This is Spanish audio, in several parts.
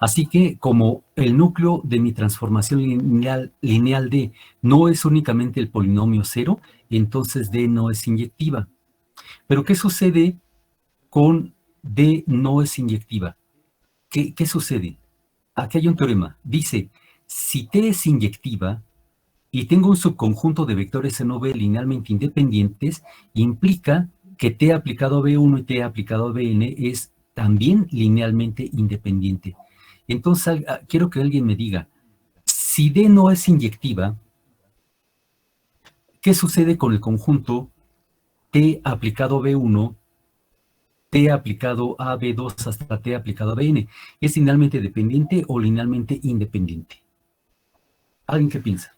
Así que como el núcleo de mi transformación lineal D no es únicamente el polinomio 0, entonces D no es inyectiva. Pero ¿qué sucede con D no es inyectiva? ¿Qué sucede? Aquí hay un teorema. Dice, si T es inyectiva y tengo un subconjunto de vectores en V linealmente independientes, implica que T aplicado a B1 y T aplicado a Bn es también linealmente independiente. Entonces, quiero que alguien me diga, si D no es inyectiva, ¿qué sucede con el conjunto T aplicado a B1, T aplicado a B2 hasta T aplicado a Bn? ¿Es linealmente dependiente o linealmente independiente? ¿Alguien qué piensa?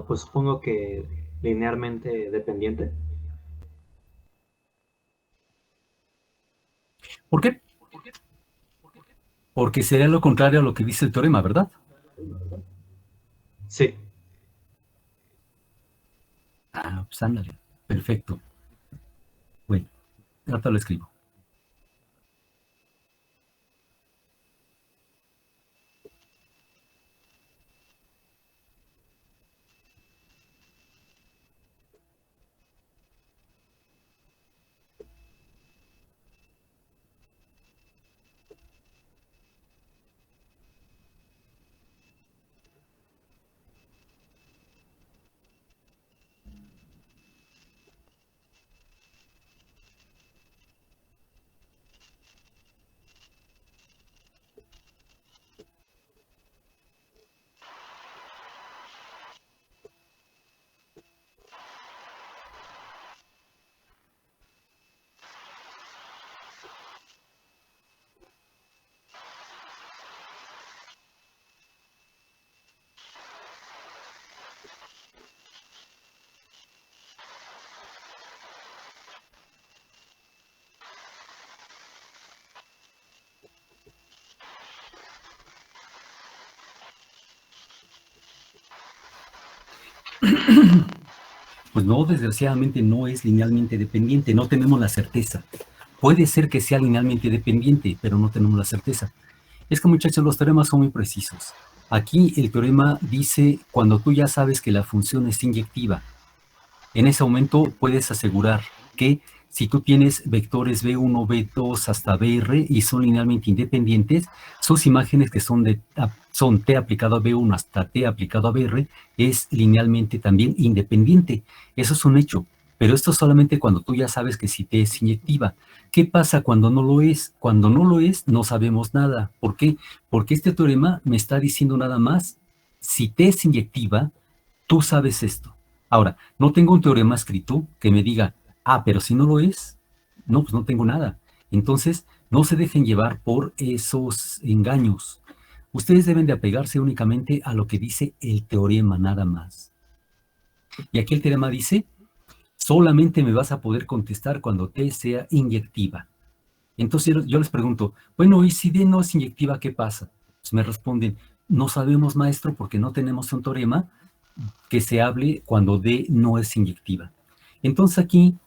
Pues supongo que linealmente dependiente. ¿Por qué? Porque sería lo contrario a lo que dice el teorema, ¿verdad? Sí. Pues ándale. Perfecto. Bueno, ahorita lo escribo. Pues no, desgraciadamente no es linealmente dependiente, no tenemos la certeza. Puede ser que sea linealmente dependiente, pero no tenemos la certeza. Es que, muchachos, los teoremas son muy precisos. Aquí el teorema dice, cuando tú ya sabes que la función es inyectiva, en ese momento puedes asegurar que si tú tienes vectores B1, B2 hasta Br y son linealmente independientes, sus imágenes que son T aplicado a B1 hasta T aplicado a Br es linealmente también independiente. Eso es un hecho. Pero esto solamente cuando tú ya sabes que si T es inyectiva. ¿Qué pasa cuando no lo es? Cuando no lo es, no sabemos nada. ¿Por qué? Porque este teorema me está diciendo nada más, si T es inyectiva, tú sabes esto. Ahora, no tengo un teorema escrito que me diga, pero si no lo es, no, pues no tengo nada. Entonces, no se dejen llevar por esos engaños. Ustedes deben de apegarse únicamente a lo que dice el teorema, nada más. Y aquí el teorema dice, solamente me vas a poder contestar cuando T sea inyectiva. Entonces yo les pregunto, bueno, ¿y si D no es inyectiva, qué pasa? Pues me responden, no sabemos, maestro, porque no tenemos un teorema que se hable cuando D no es inyectiva. Entonces aquí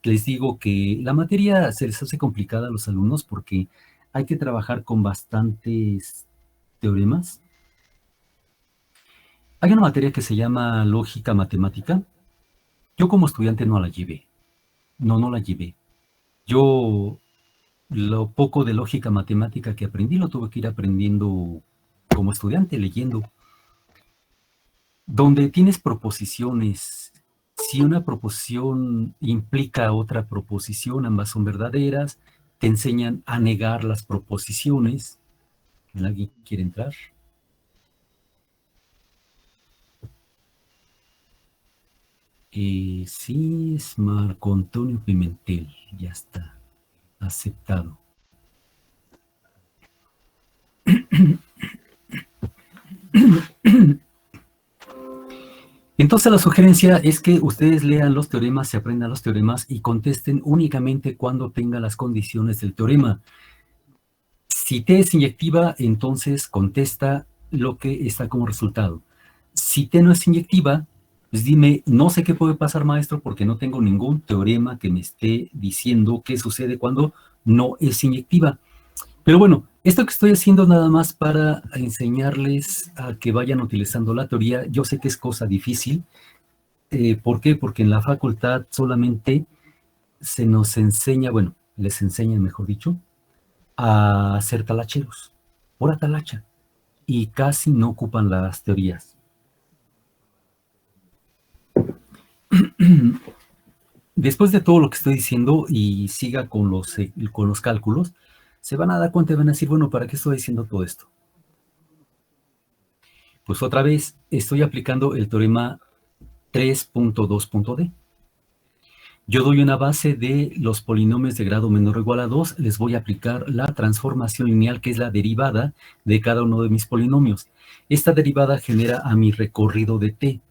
les digo que la materia se les hace complicada a los alumnos porque hay que trabajar con bastantes teoremas. Hay una materia que se llama lógica matemática. Yo como estudiante no la llevé. No la llevé. Yo lo poco de lógica matemática que aprendí lo tuve que ir aprendiendo como estudiante, leyendo. Donde tienes proposiciones, si una proposición implica otra proposición, ambas son verdaderas, te enseñan a negar las proposiciones. ¿Alguien quiere entrar? Sí, es Marco Antonio Pimentel, ya está, aceptado. Entonces la sugerencia es que ustedes lean los teoremas, se aprendan los teoremas y contesten únicamente cuando tenga las condiciones del teorema. Si T es inyectiva, entonces contesta lo que está como resultado. Si T no es inyectiva, pues dime, no sé qué puede pasar, maestro, porque no tengo ningún teorema que me esté diciendo qué sucede cuando no es inyectiva. Pero bueno, esto que estoy haciendo nada más para enseñarles a que vayan utilizando la teoría. Yo sé que es cosa difícil. ¿Por qué? Porque en la facultad solamente se nos enseña, bueno, les enseñan, mejor dicho, a ser talacheros, pura talacha, y casi no ocupan las teorías. Después de todo lo que estoy diciendo y siga con los cálculos, se van a dar cuenta y van a decir, bueno, ¿para qué estoy diciendo todo esto? Pues otra vez estoy aplicando el teorema 3.2.d. Yo doy una base de los polinomios de grado menor o igual a 2, les voy a aplicar la transformación lineal, que es la derivada de cada uno de mis polinomios. Esta derivada genera a mi recorrido de t.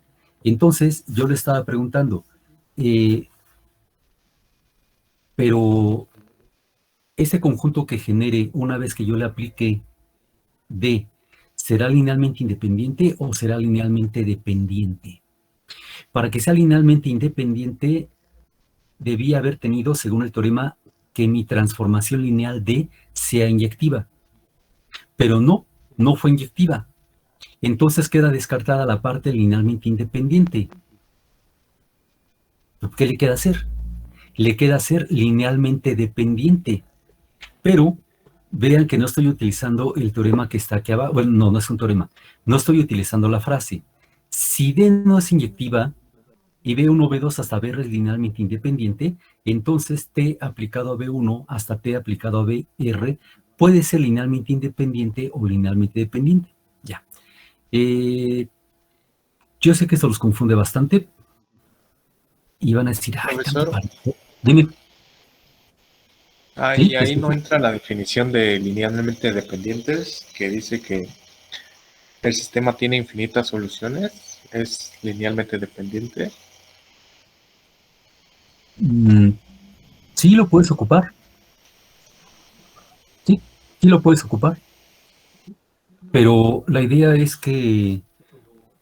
Entonces, yo le estaba preguntando, pero ese conjunto que genere una vez que yo le aplique d, ¿será linealmente independiente o será linealmente dependiente? Para que sea linealmente independiente, debía haber tenido, según el teorema, que mi transformación lineal D sea inyectiva. Pero no fue inyectiva. Entonces queda descartada la parte linealmente independiente. ¿Qué le queda hacer? Le queda ser linealmente dependiente. Pero vean que no estoy utilizando el teorema que está aquí abajo. Bueno, no es un teorema. No estoy utilizando la frase. Si D no es inyectiva, y B1, B2 hasta B es linealmente independiente, entonces T aplicado a B1 hasta T aplicado a BR puede ser linealmente independiente o linealmente dependiente. Ya. Yo sé que esto los confunde bastante y van a decir, ay, Profesor, dime. y ahí no entra la definición de linealmente dependientes, que dice que el sistema tiene infinitas soluciones, es linealmente dependiente. Sí, lo puedes ocupar. Sí lo puedes ocupar. Pero la idea es que,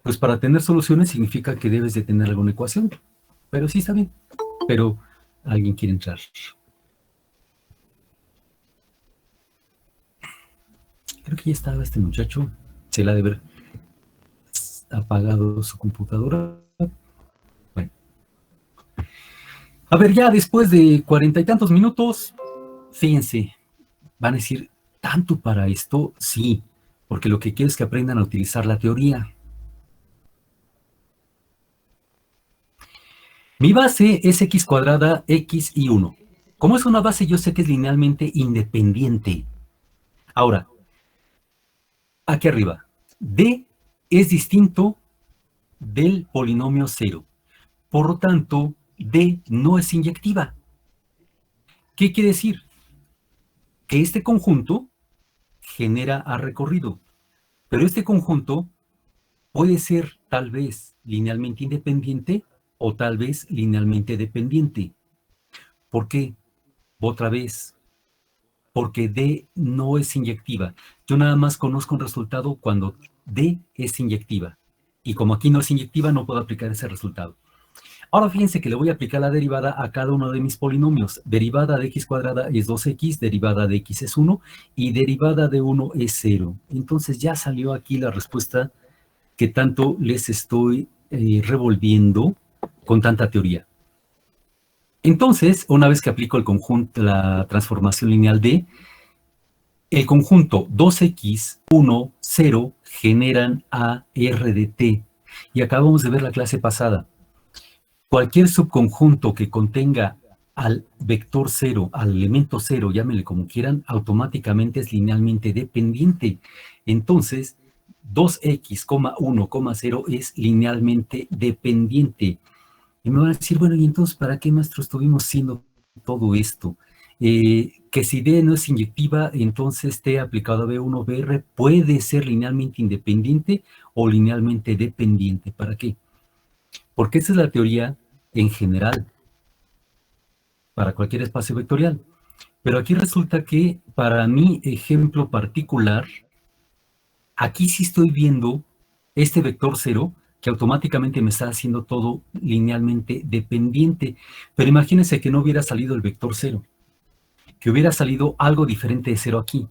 pues para tener soluciones significa que debes de tener alguna ecuación. Pero sí está bien. Pero alguien quiere entrar. Creo que ya estaba este muchacho. Se la ha de haber apagado su computadora. Bueno. A ver, ya después de 40 y tantos minutos, fíjense, van a decir, ¿tanto para esto? Sí, porque lo que quiero es que aprendan a utilizar la teoría. Mi base es x cuadrada, x y 1. Como es una base, yo sé que es linealmente independiente. Ahora, aquí arriba, d es distinto del polinomio 0. Por lo tanto, D no es inyectiva. ¿Qué quiere decir? Que este conjunto genera a recorrido, pero este conjunto puede ser tal vez linealmente independiente o tal vez linealmente dependiente. ¿Por qué? Otra vez, porque D no es inyectiva. Yo nada más conozco un resultado cuando D es inyectiva. Y como aquí no es inyectiva, no puedo aplicar ese resultado. Ahora fíjense que le voy a aplicar la derivada a cada uno de mis polinomios. Derivada de x cuadrada es 2x, derivada de x es 1 y derivada de 1 es 0. Entonces ya salió aquí la respuesta que tanto les estoy revolviendo con tanta teoría. Entonces, una vez que aplico el conjunto, la transformación lineal de, el conjunto 2x, 1, 0 generan a r de t. Y acabamos de ver la clase pasada. Cualquier subconjunto que contenga al vector 0, al elemento 0, llámenle como quieran, automáticamente es linealmente dependiente. Entonces, 2x, 1, 0 es linealmente dependiente. Y me van a decir, bueno, ¿y entonces para qué, maestro, estuvimos haciendo todo esto? Que si D no es inyectiva, entonces T aplicado a B1, BR puede ser linealmente independiente o linealmente dependiente. ¿Para qué? Porque esa es la teoría en general para cualquier espacio vectorial. Pero aquí resulta que para mi ejemplo particular, aquí sí estoy viendo este vector 0 que automáticamente me está haciendo todo linealmente dependiente. Pero imagínense que no hubiera salido el vector 0, que hubiera salido algo diferente de 0 aquí.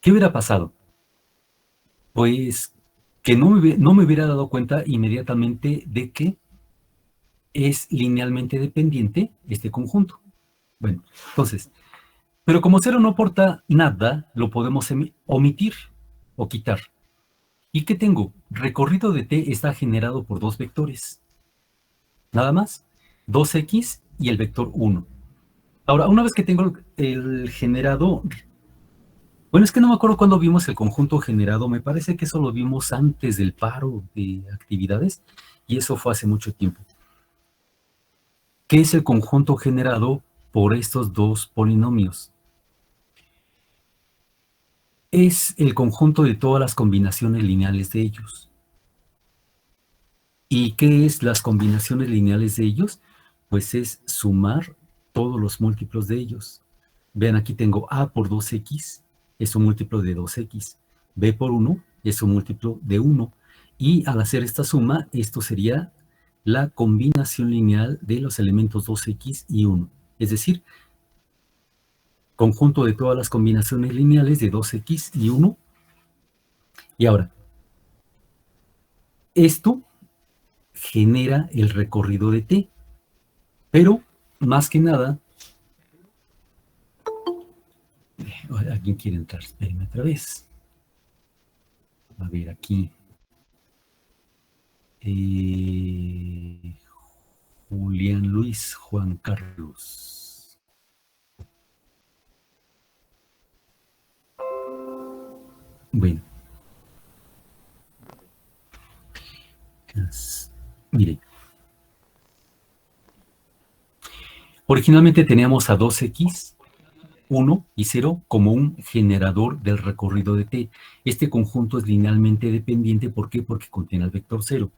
¿Qué hubiera pasado? Pues que no me hubiera dado cuenta inmediatamente de que es linealmente dependiente este conjunto. Bueno, entonces, pero como 0 no aporta nada, lo podemos omitir o quitar. ¿Y qué tengo? Recorrido de t está generado por dos vectores. Nada más. 2x y el vector 1. Ahora, una vez que tengo el generado, bueno, es que no me acuerdo cuándo vimos el conjunto generado, me parece que eso lo vimos antes del paro de actividades, y eso fue hace mucho tiempo. ¿Qué es el conjunto generado por estos dos polinomios? Es el conjunto de todas las combinaciones lineales de ellos. ¿Y qué es las combinaciones lineales de ellos? Pues es sumar todos los múltiplos de ellos. Vean, aquí tengo a por 2x, es un múltiplo de 2x. b por 1 es un múltiplo de 1. Y al hacer esta suma, esto sería la combinación lineal de los elementos 2x y 1. Es decir, conjunto de todas las combinaciones lineales de 2x y 1. Y ahora, esto genera el recorrido de t. Pero, más que nada, ¿alguien quiere entrar? Espérenme otra vez. A ver, aquí. Julián Luis, Juan Carlos. Bueno. Miren. Originalmente teníamos a 2x, 1 y 0 como un generador del recorrido de t. Este conjunto es linealmente dependiente. ¿Por qué? Porque contiene el vector 0.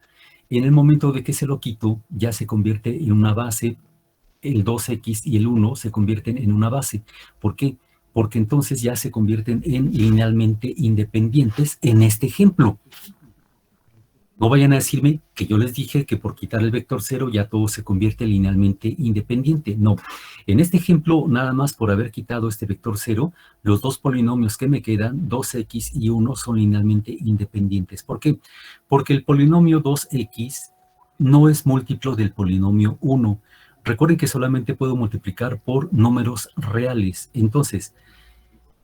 En el momento de que se lo quito, ya se convierte en una base. El 2x y el 1 se convierten en una base. ¿Por qué? Porque entonces ya se convierten en linealmente independientes en este ejemplo. No vayan a decirme que yo les dije que por quitar el vector 0 ya todo se convierte linealmente independiente. No. En este ejemplo, nada más por haber quitado este vector 0, los dos polinomios que me quedan, 2x y 1, son linealmente independientes. ¿Por qué? Porque el polinomio 2x no es múltiplo del polinomio 1. Recuerden que solamente puedo multiplicar por números reales. Entonces,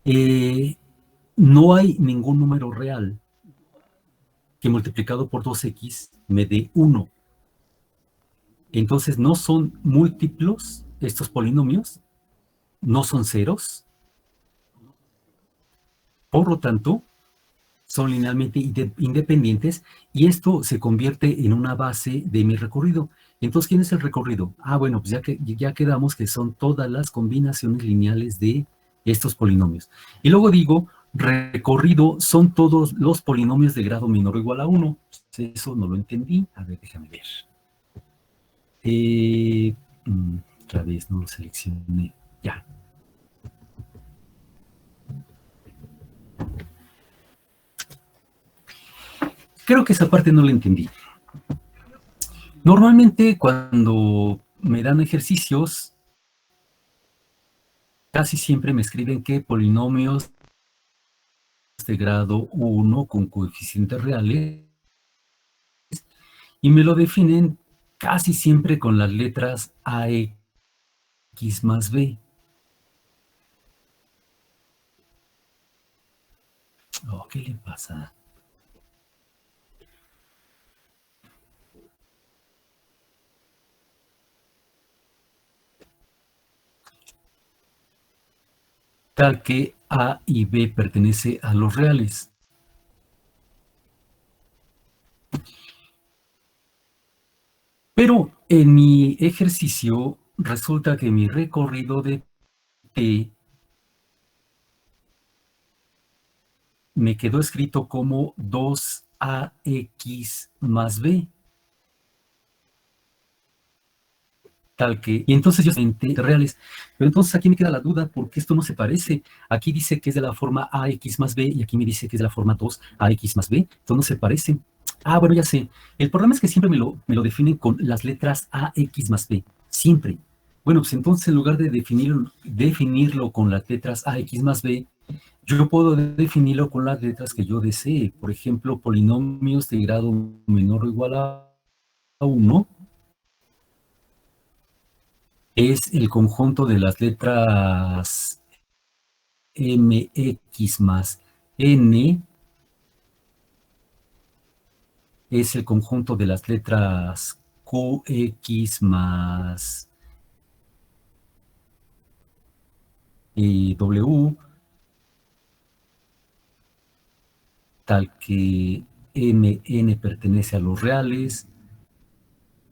no hay ningún número real que multiplicado por 2x me dé 1. Entonces no son múltiplos estos polinomios, no son ceros. Por lo tanto, son linealmente independientes y esto se convierte en una base de mi recorrido. Entonces, ¿quién es el recorrido? Ah, bueno, pues ya quedamos que son todas las combinaciones lineales de estos polinomios. Y luego digo, recorrido son todos los polinomios de grado menor o igual a 1. Eso no lo entendí. A ver, déjame ver. Otra vez no lo seleccioné. Ya. Creo que esa parte no la entendí. Normalmente cuando me dan ejercicios, casi siempre me escriben que polinomios de grado 1 con coeficientes reales y me lo definen casi siempre con las letras AX más B. Oh, ¿qué le pasa? Tal que A y B pertenece a los reales. Pero en mi ejercicio resulta que mi recorrido de T me quedó escrito como 2AX más B. tal que, y entonces yo reales, pero entonces aquí me queda la duda porque esto no se parece. Aquí dice que es de la forma ax más b y aquí me dice que es de la forma 2ax más b, entonces no se parece. Ah, bueno, ya sé. El problema es que siempre me lo definen con las letras ax más b, siempre. Bueno, pues entonces en lugar de definirlo con las letras ax más b, yo puedo definirlo con las letras que yo desee. Por ejemplo, polinomios de grado menor o igual a 1 es el conjunto de las letras mx más n, es el conjunto de las letras qx más w, tal que mn pertenece a los reales,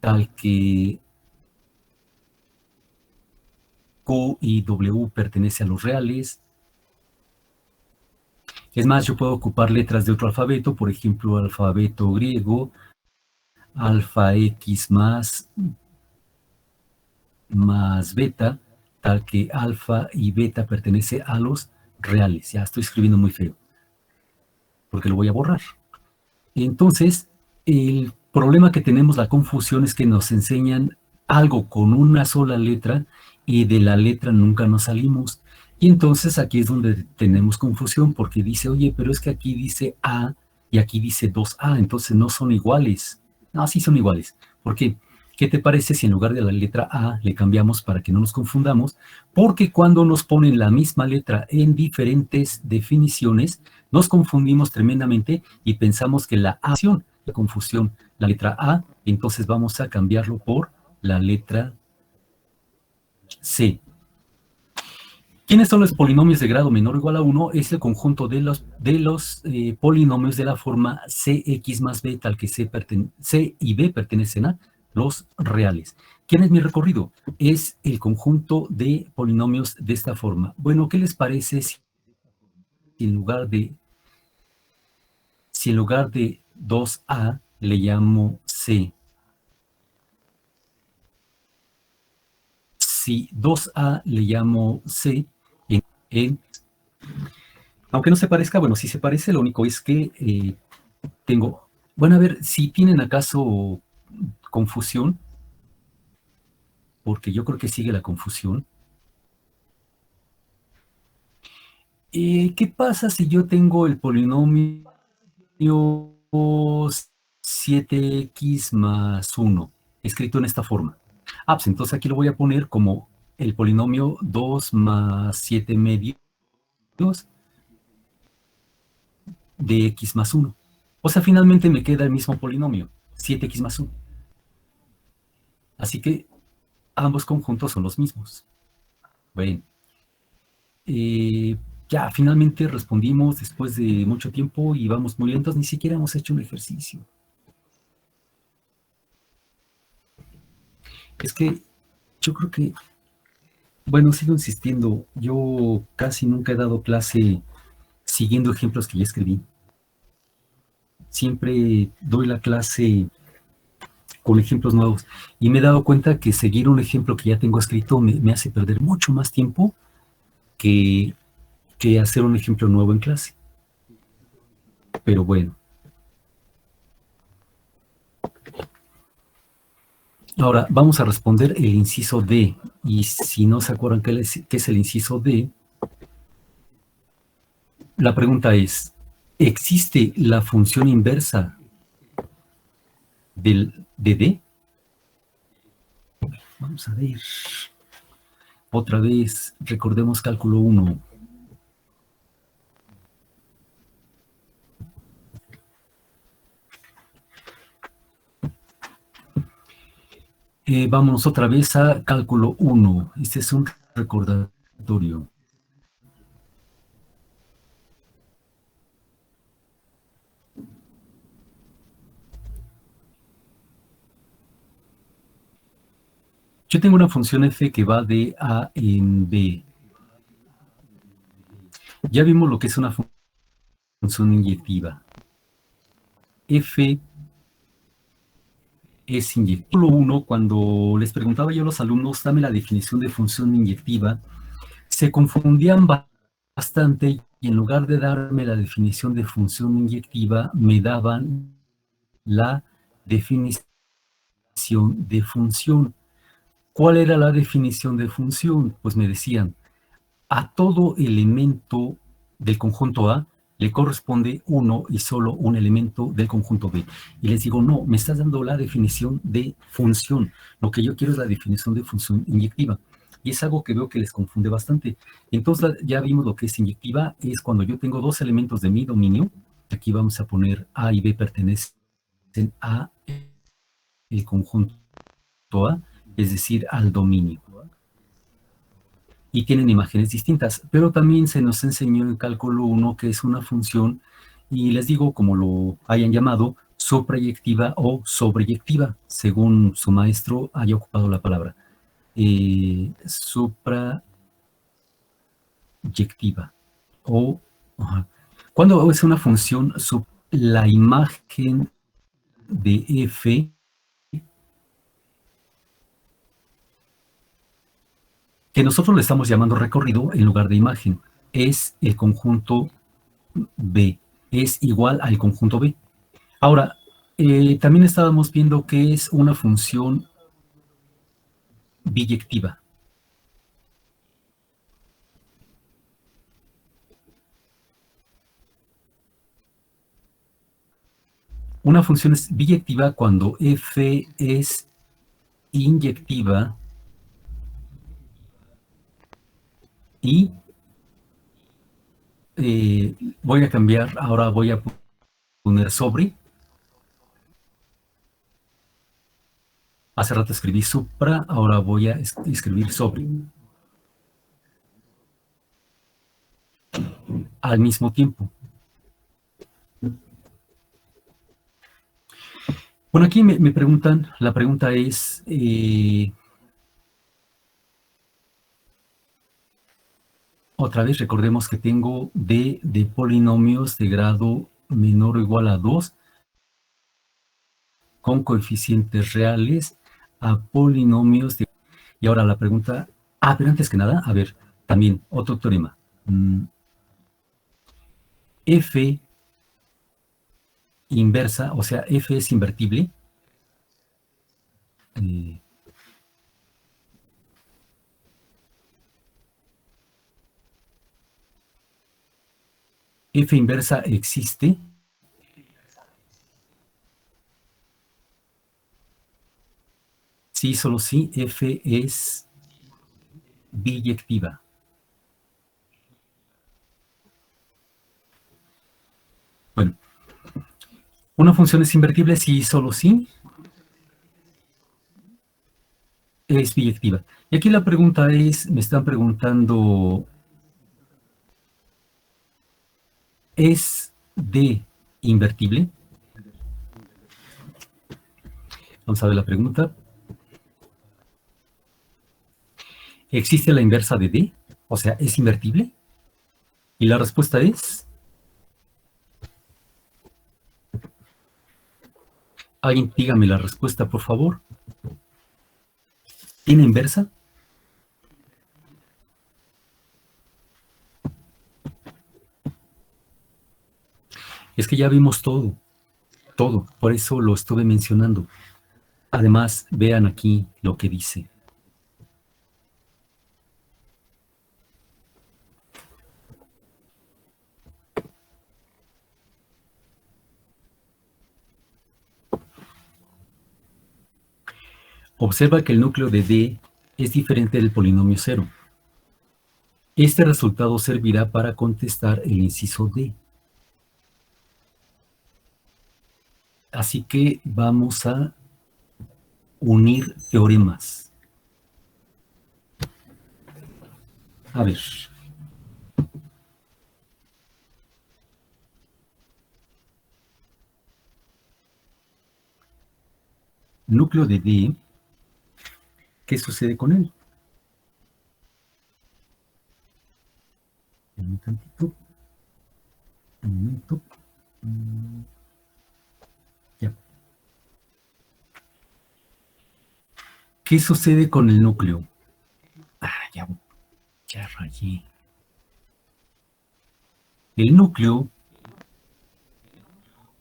tal que Q y W pertenece a los reales. Es más, yo puedo ocupar letras de otro alfabeto, por ejemplo, alfabeto griego, alfa X más beta, tal que alfa y beta pertenece a los reales. Ya estoy escribiendo muy feo, porque lo voy a borrar. Entonces, el problema que tenemos, la confusión, es que nos enseñan algo con una sola letra y de la letra nunca nos salimos. Y entonces aquí es donde tenemos confusión porque dice, oye, pero es que aquí dice A y aquí dice 2A, entonces no son iguales. No, sí son iguales. ¿Por qué? ¿Qué te parece si en lugar de la letra A le cambiamos para que no nos confundamos? Porque cuando nos ponen la misma letra en diferentes definiciones, nos confundimos tremendamente y pensamos que la A, la confusión, la letra A, entonces vamos a cambiarlo por la letra C. ¿Quiénes son los polinomios de grado menor o igual a 1? Es el conjunto de los polinomios de la forma Cx más b, tal que C y B pertenecen a los reales. ¿Quién es mi recorrido? Es el conjunto de polinomios de esta forma. Bueno, ¿qué les parece si en lugar de 2A le llamo C? Si 2A le llamo C, aunque no se parezca, bueno, sí se parece, lo único es que tengo... Bueno, a ver, si tienen acaso confusión, porque yo creo que sigue la confusión. ¿Qué pasa si yo tengo el polinomio 7x más 1, escrito en esta forma? Ah, pues entonces aquí lo voy a poner como el polinomio 2 más 7 medios de x más 1. O sea, finalmente me queda el mismo polinomio, 7x más 1. Así que ambos conjuntos son los mismos. Bueno, ya finalmente respondimos después de mucho tiempo y vamos muy lentos, ni siquiera hemos hecho un ejercicio. Es que yo creo que, bueno, sigo insistiendo, yo casi nunca he dado clase siguiendo ejemplos que ya escribí. Siempre doy la clase con ejemplos nuevos y me he dado cuenta que seguir un ejemplo que ya tengo escrito me hace perder mucho más tiempo que hacer un ejemplo nuevo en clase. Pero bueno. Ahora, vamos a responder el inciso D. Y si no se acuerdan qué es el inciso D, la pregunta es, ¿existe la función inversa de D? Vamos a ver. Otra vez, recordemos cálculo 1. Vámonos otra vez a cálculo 1. Este es un recordatorio. Yo tengo una función f que va de A en B. Ya vimos lo que es una función inyectiva. F es inyectiva. Uno, cuando les preguntaba yo a los alumnos, dame la definición de función inyectiva, se confundían bastante y en lugar de darme la definición de función inyectiva, me daban la definición de función. ¿Cuál era la definición de función? Pues me decían, a todo elemento del conjunto A le corresponde uno y solo un elemento del conjunto B. Y les digo, no, me estás dando la definición de función. Lo que yo quiero es la definición de función inyectiva. Y es algo que veo que les confunde bastante. Entonces ya vimos lo que es inyectiva, es cuando yo tengo dos elementos de mi dominio. Aquí vamos a poner A y B pertenecen a el conjunto A, es decir, al dominio. Y tienen imágenes distintas, pero también se nos enseñó en cálculo 1 que es una función, y les digo, como lo hayan llamado, soproyectiva o sobreyectiva, según su maestro haya ocupado la palabra. Suprayectiva. O, cuando es una función, la imagen de f que nosotros le estamos llamando recorrido en lugar de imagen, es el conjunto B, es igual al conjunto B. Ahora, también estábamos viendo que es una función biyectiva. Una función es biyectiva cuando f es inyectiva y voy a cambiar, ahora voy a poner sobre. Hace rato escribí supra, ahora voy a escribir sobre. Al mismo tiempo. Bueno, aquí me preguntan, la pregunta es, otra vez recordemos que tengo D de polinomios de grado menor o igual a 2 con coeficientes reales a polinomios de... Y ahora la pregunta, pero antes que nada, a ver, también otro teorema. F inversa, o sea, F es invertible. F inversa existe. Sí, solo sí, F es biyectiva. Bueno, una función es invertible si solo sí es biyectiva. Y aquí la pregunta es, me están preguntando, ¿es D invertible? Vamos a ver la pregunta. ¿Existe la inversa de D? O sea, ¿es invertible? Y la respuesta es... Alguien dígame la respuesta, por favor. ¿Tiene inversa? Es que ya vimos todo, por eso lo estuve mencionando. Además, vean aquí lo que dice. Observa que el núcleo de D es diferente del polinomio cero. Este resultado servirá para contestar el inciso D. Así que vamos a unir teoremas. A ver. Núcleo de D, ¿qué sucede con él? Un tantito. Un momento. Ya. ¿Qué sucede con el núcleo? Ya rayé. El núcleo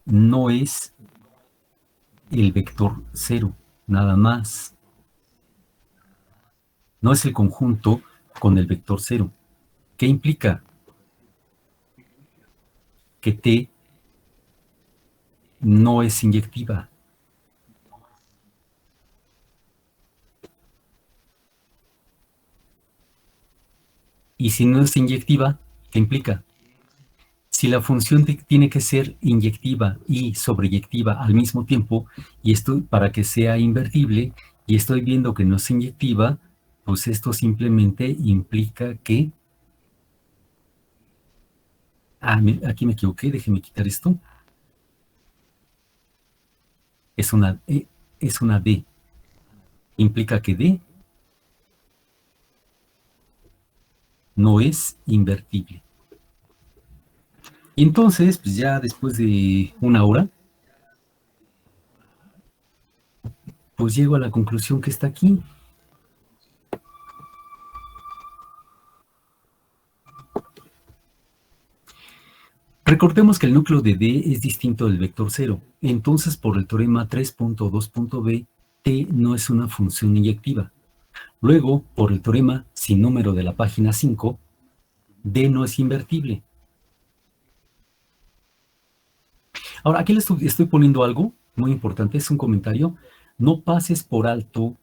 no es el vector cero, nada más. No es el conjunto con el vector cero. ¿Qué implica? Que T no es inyectiva. Y si no es inyectiva, ¿qué implica? Si la función tiene que ser inyectiva y sobreyectiva al mismo tiempo, y esto para que sea invertible, y estoy viendo que no es inyectiva, pues esto simplemente implica que... aquí me equivoqué, déjeme quitar esto. Es una D. Implica que D no es invertible. Y entonces, pues ya después de una hora, pues llego a la conclusión que está aquí. Recordemos que el núcleo de D es distinto del vector 0. Entonces, por el teorema 3.2.b, T no es una función inyectiva. Luego, por el teorema sin número de la página 5, D no es invertible. Ahora, aquí les estoy poniendo algo muy importante, es un comentario. No pases por alto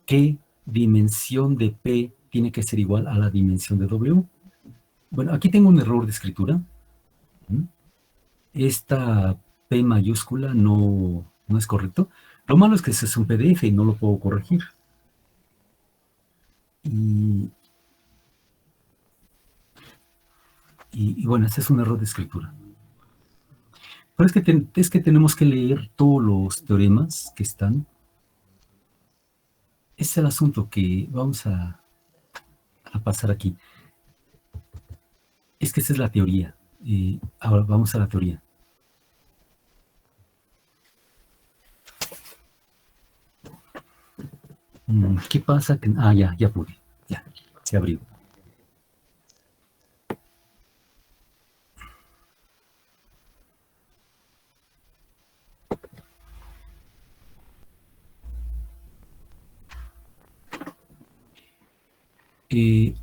que dimensión de P tiene que ser igual a la dimensión de W. Bueno, aquí tengo un error de escritura. Esta P mayúscula no es correcto. Lo malo es que ese es un PDF y no lo puedo corregir. Y bueno, este es un error de escritura. Pero es que tenemos que leer todos los teoremas que están. Ese es el asunto que vamos a pasar aquí. Es que esa es la teoría. Ahora vamos a la teoría. ¿Qué pasa? Ya pude. Ya, se abrió.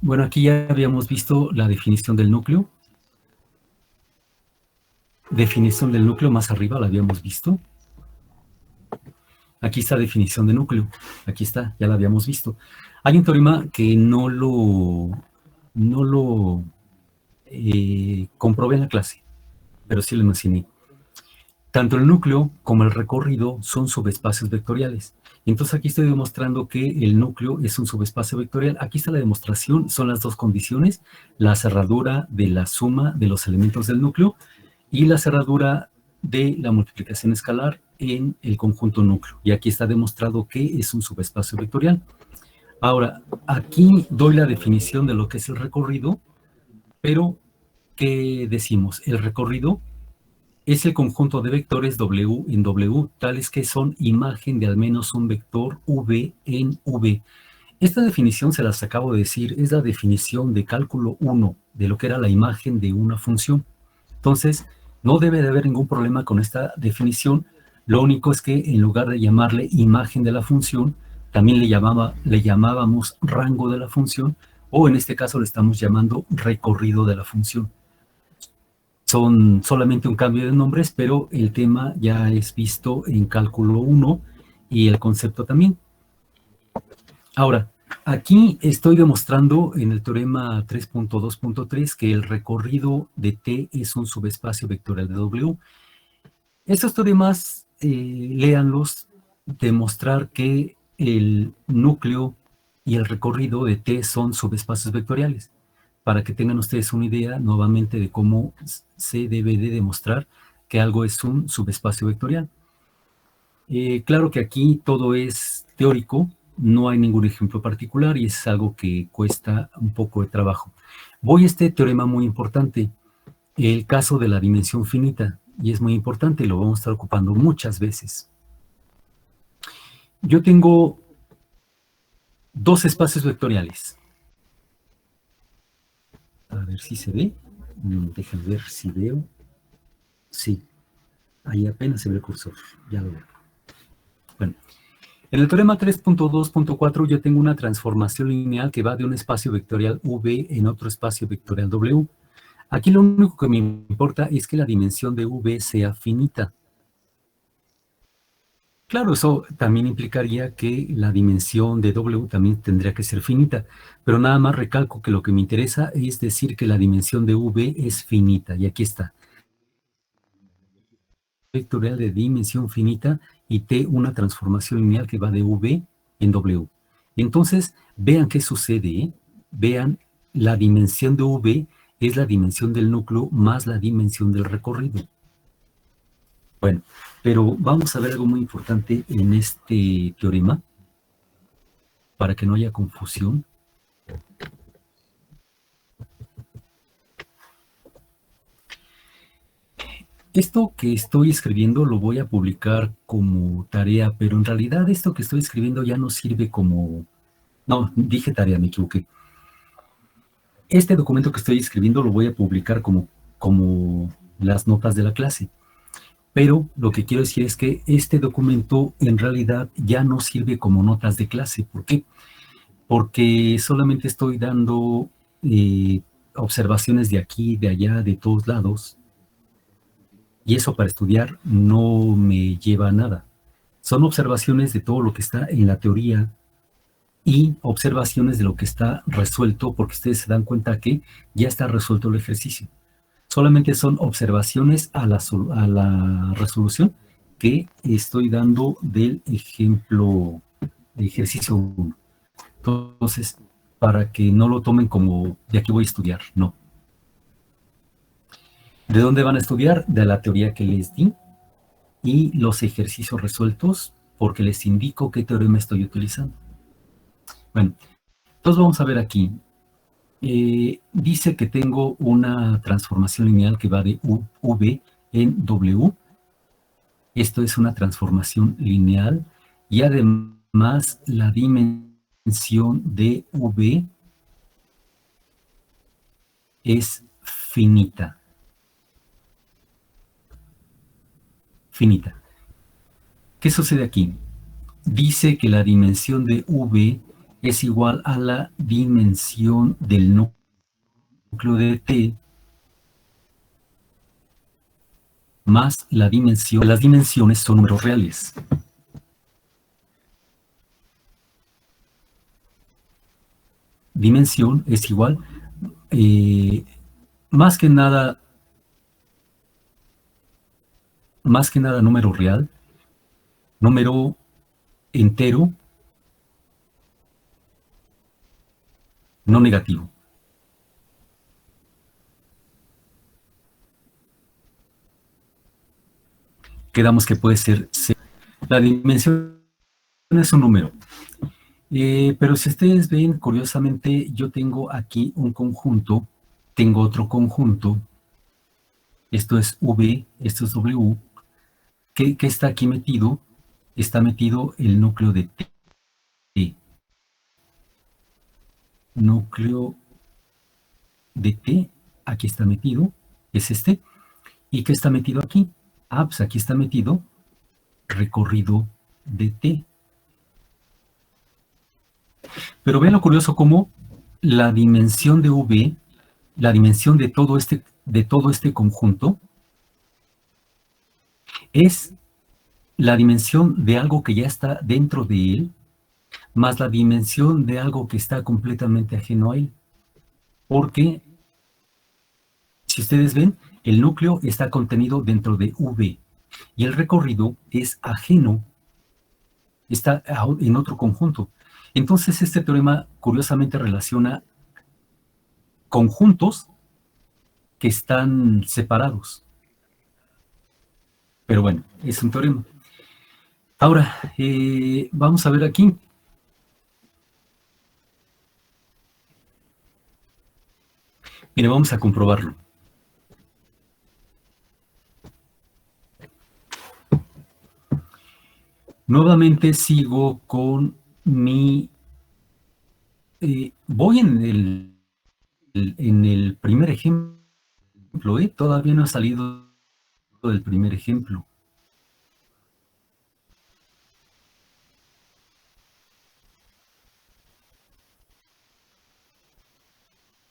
Bueno, aquí ya habíamos visto la definición del núcleo. Definición del núcleo más arriba la habíamos visto. Aquí está la definición de núcleo. Aquí está, ya la habíamos visto. Hay un teorema que no lo comprobé en la clase, pero sí lo mencioné. Tanto el núcleo como el recorrido son subespacios vectoriales. Entonces aquí estoy demostrando que el núcleo es un subespacio vectorial. Aquí está la demostración, son las dos condiciones, la cerradura de la suma de los elementos del núcleo y la cerradura de la multiplicación escalar en el conjunto núcleo. Y aquí está demostrado que es un subespacio vectorial. Ahora, aquí doy la definición de lo que es el recorrido, pero ¿qué decimos? El recorrido es el conjunto de vectores W en W, tales que son imagen de al menos un vector V en V. Esta definición, se las acabo de decir, es la definición de cálculo 1 de lo que era la imagen de una función. Entonces, no debe de haber ningún problema con esta definición. Lo único es que en lugar de llamarle imagen de la función, también le llamábamos rango de la función, o en este caso le estamos llamando recorrido de la función. Son solamente un cambio de nombres, pero el tema ya es visto en cálculo 1 y el concepto también. Ahora, aquí estoy demostrando en el teorema 3.2.3 que el recorrido de T es un subespacio vectorial de W. Estos teoremas, léanlos, demostrar que el núcleo y el recorrido de T son subespacios vectoriales, para que tengan ustedes una idea nuevamente de cómo se debe de demostrar que algo es un subespacio vectorial. Claro que aquí todo es teórico, no hay ningún ejemplo particular y es algo que cuesta un poco de trabajo. Voy a este teorema muy importante, el caso de la dimensión finita, y es muy importante, lo vamos a estar ocupando muchas veces. Yo tengo dos espacios vectoriales. A ver si se ve. Déjenme ver si veo. Sí, ahí apenas se ve el cursor. Ya lo veo. Bueno, en el teorema 3.2.4 yo tengo una transformación lineal que va de un espacio vectorial V en otro espacio vectorial W. Aquí lo único que me importa es que la dimensión de V sea finita. Claro, eso también implicaría que la dimensión de W también tendría que ser finita, pero nada más recalco que lo que me interesa es decir que la dimensión de V es finita, y aquí está. Vectorial de dimensión finita y T una transformación lineal que va de V en W. Entonces, vean qué sucede, ¿eh? Vean, la dimensión de V es la dimensión del núcleo más la dimensión del recorrido. Bueno, pero vamos a ver algo muy importante en este teorema, para que no haya confusión. Esto que estoy escribiendo lo voy a publicar como tarea, pero en realidad esto que estoy escribiendo ya no sirve como... No, dije tarea, me equivoqué. Este documento que estoy escribiendo lo voy a publicar como las notas de la clase. Pero lo que quiero decir es que este documento en realidad ya no sirve como notas de clase. ¿Por qué? Porque solamente estoy dando observaciones de aquí, de allá, de todos lados. Y eso para estudiar no me lleva a nada. Son observaciones de todo lo que está en la teoría y observaciones de lo que está resuelto, porque ustedes se dan cuenta que ya está resuelto el ejercicio. Solamente son observaciones a la resolución que estoy dando del ejemplo, de ejercicio 1. Entonces, para que no lo tomen como de aquí voy a estudiar, no. ¿De dónde van a estudiar? De la teoría que les di y los ejercicios resueltos, porque les indico qué teorema estoy utilizando. Bueno, entonces vamos a ver aquí. Dice que tengo una transformación lineal que va de V en W. Esto es una transformación lineal y además la dimensión de V es finita. Finita. ¿Qué sucede aquí? Dice que la dimensión de V es igual a la dimensión del núcleo de T más la dimensión. Las dimensiones son números reales. Dimensión es igual, más que nada número real, número entero, no negativo. Quedamos que puede ser 0. La dimensión es un número. Pero si ustedes ven, curiosamente, yo tengo aquí un conjunto, tengo otro conjunto, esto es V, esto es W, ¿qué está aquí metido? Está metido el núcleo de T. Núcleo de T, aquí está metido, es este. ¿Y qué está metido aquí? Ah, pues aquí está metido recorrido de T. Pero vean lo curioso como la dimensión de V, la dimensión de todo este conjunto, es la dimensión de algo que ya está dentro de él, más la dimensión de algo que está completamente ajeno a él. Porque, si ustedes ven, el núcleo está contenido dentro de V y el recorrido es ajeno, está en otro conjunto. Entonces, este teorema curiosamente relaciona conjuntos que están separados. Pero bueno, es un teorema. Ahora, vamos a ver aquí. Mire, vamos a comprobarlo. Nuevamente sigo con mi voy en el primer ejemplo, todavía no ha salido del primer ejemplo.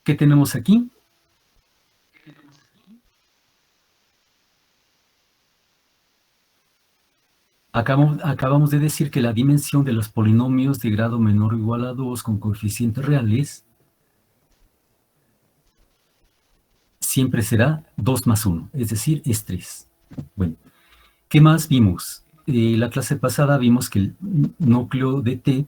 ¿Qué tenemos aquí? Acabamos de decir que la dimensión de los polinomios de grado menor o igual a 2 con coeficientes reales siempre será 2 más 1, es decir, es 3. Bueno, ¿qué más vimos? La clase pasada vimos que el núcleo de T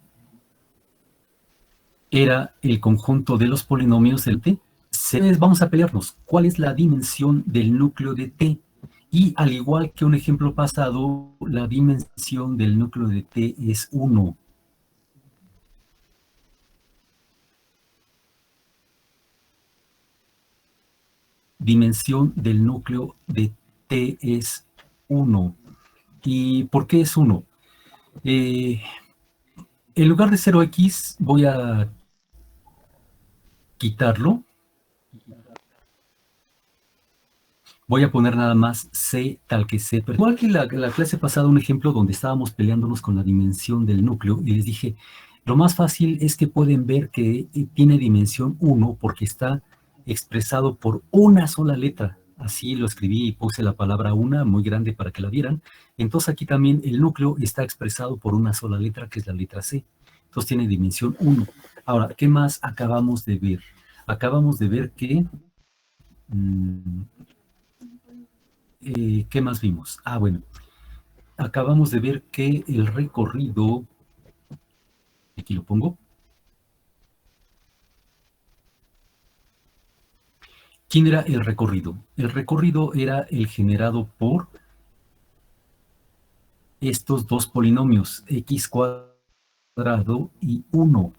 era el conjunto de los polinomios del T. Vamos a pelearnos. ¿Cuál es la dimensión del núcleo de T? Y al igual que un ejemplo pasado, la dimensión del núcleo de T es 1. Dimensión del núcleo de T es 1. ¿Y por qué es 1? En lugar de 0x, voy a quitarlo. Voy a poner nada más C tal que C. Pero igual que la clase pasada, un ejemplo donde estábamos peleándonos con la dimensión del núcleo, y les dije, lo más fácil es que pueden ver que tiene dimensión 1 porque está expresado por una sola letra. Así lo escribí y puse la palabra una muy grande para que la vieran. Entonces aquí también el núcleo está expresado por una sola letra, que es la letra C. Entonces tiene dimensión 1. Ahora, ¿qué más acabamos de ver? Acabamos de ver que... ¿qué más vimos? Bueno, acabamos de ver que el recorrido, aquí lo pongo. ¿Quién era el recorrido? El recorrido era el generado por estos dos polinomios, x cuadrado y 1.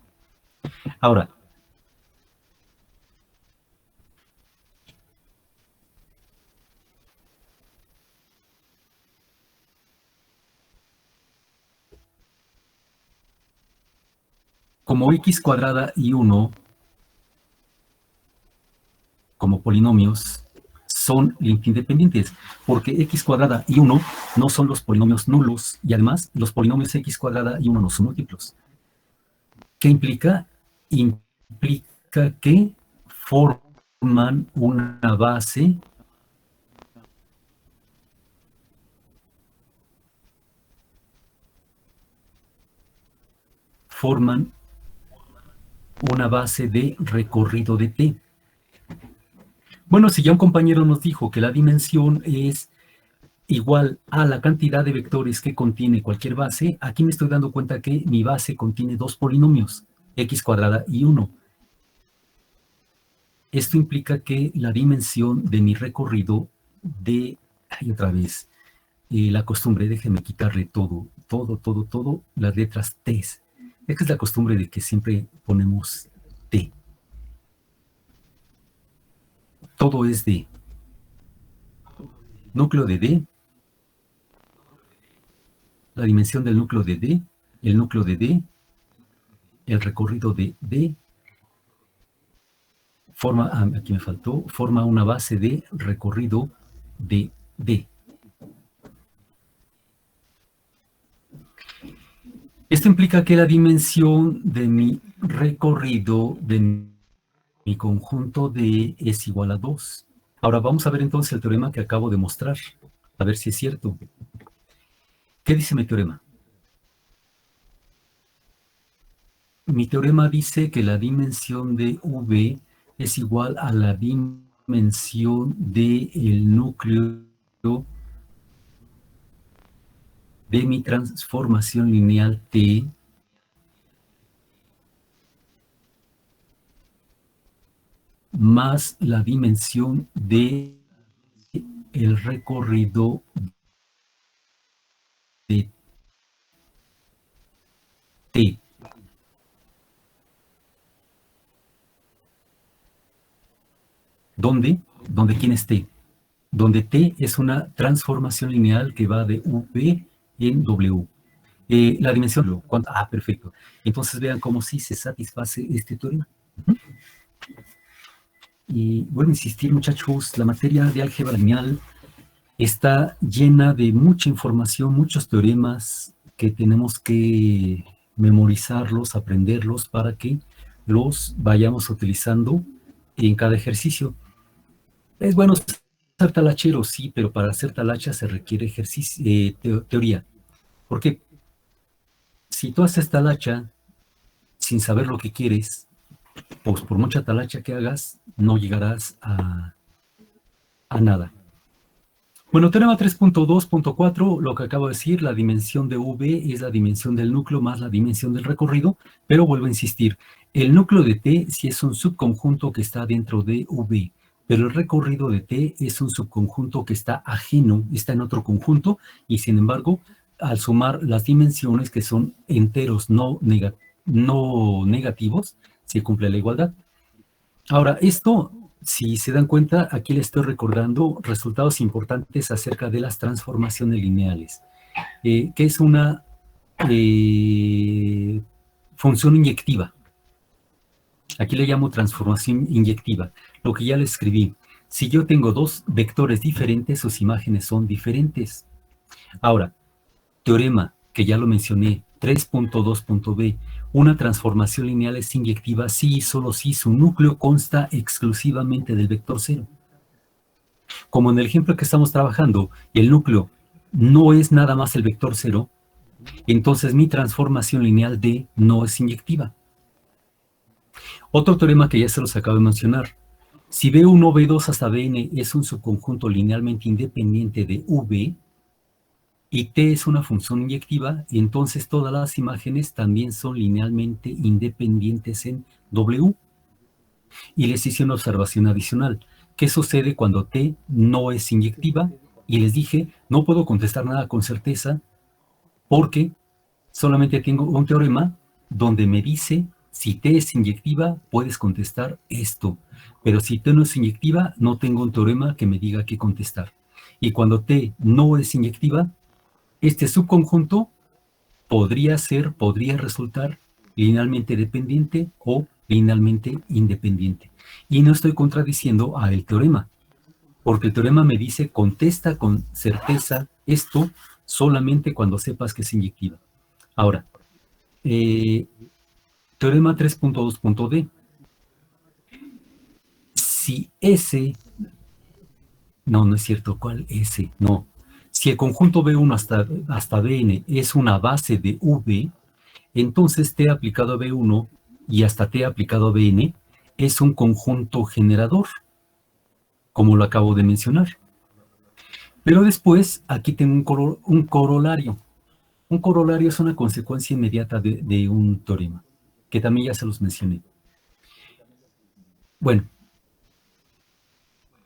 Ahora, como x cuadrada y 1, como polinomios, son independientes, porque x cuadrada y 1 no son los polinomios nulos, y además los polinomios x cuadrada y 1 no son múltiplos. ¿Qué implica? Implica que forman una base de recorrido de T. Bueno, si ya un compañero nos dijo que la dimensión es igual a la cantidad de vectores que contiene cualquier base, aquí me estoy dando cuenta que mi base contiene dos polinomios, x cuadrada y 1. Esto implica que la dimensión de mi recorrido de... Y otra vez, la costumbre, déjeme quitarle todo, las letras T. Es que es la costumbre de que siempre ponemos T. Todo es D. Núcleo de D. La dimensión del núcleo de D. El núcleo de D. El recorrido de D. Aquí me faltó, forma una base de recorrido de D. Esto implica que la dimensión de mi recorrido de mi conjunto D es igual a 2. Ahora vamos a ver entonces el teorema que acabo de mostrar, a ver si es cierto. ¿Qué dice mi teorema? Mi teorema dice que la dimensión de V es igual a la dimensión del núcleo de mi transformación lineal T más la dimensión de el recorrido de T. ¿Dónde? ¿Dónde quién es T? Donde T es una transformación lineal que va de V en W. La dimensión, ¿cuánto? Ah, perfecto. Entonces vean cómo sí se satisface este teorema. Y vuelvo a insistir, muchachos, la materia de álgebra lineal está llena de mucha información, muchos teoremas que tenemos que memorizarlos, aprenderlos para que los vayamos utilizando en cada ejercicio. Es bueno ser talachero, sí, pero para ser talacha se requiere teoría. Porque si tú haces talacha sin saber lo que quieres, pues por mucha talacha que hagas, no llegarás a nada. Bueno, teorema 3.2.4, lo que acabo de decir, la dimensión de V es la dimensión del núcleo más la dimensión del recorrido, pero vuelvo a insistir, el núcleo de T sí es un subconjunto que está dentro de V, pero el recorrido de T es un subconjunto que está ajeno, está en otro conjunto, y sin embargo, al sumar las dimensiones que son enteros no negativos, se cumple la igualdad. Ahora, esto, si se dan cuenta, aquí les estoy recordando resultados importantes acerca de las transformaciones lineales, que es una función inyectiva. Aquí le llamo transformación inyectiva, lo que ya les escribí. Si yo tengo dos vectores diferentes, sus imágenes son diferentes. Ahora, teorema, que ya lo mencioné, 3.2.b, una transformación lineal es inyectiva si y solo si su núcleo consta exclusivamente del vector 0. Como en el ejemplo que estamos trabajando, el núcleo no es nada más el vector 0, entonces mi transformación lineal D no es inyectiva. Otro teorema que ya se los acabo de mencionar. Si B1, B2 hasta Bn es un subconjunto linealmente independiente de V, y T es una función inyectiva, y entonces todas las imágenes también son linealmente independientes en W. Y les hice una observación adicional. ¿Qué sucede cuando T no es inyectiva? Y les dije, no puedo contestar nada con certeza porque solamente tengo un teorema donde me dice, si T es inyectiva, puedes contestar esto. Pero si T no es inyectiva, no tengo un teorema que me diga qué contestar. Y cuando T no es inyectiva, este subconjunto podría resultar linealmente dependiente o linealmente independiente. Y no estoy contradiciendo al teorema, porque el teorema me dice contesta con certeza esto solamente cuando sepas que es inyectiva. Ahora, teorema 3.2.d. Si S, no es cierto, ¿cuál S? No. Si el conjunto B1 hasta Bn es una base de V, entonces T aplicado a B1 y hasta T aplicado a Bn es un conjunto generador, como lo acabo de mencionar. Pero después, aquí tengo un corolario. Un corolario es una consecuencia inmediata de un teorema, que también ya se los mencioné. Bueno,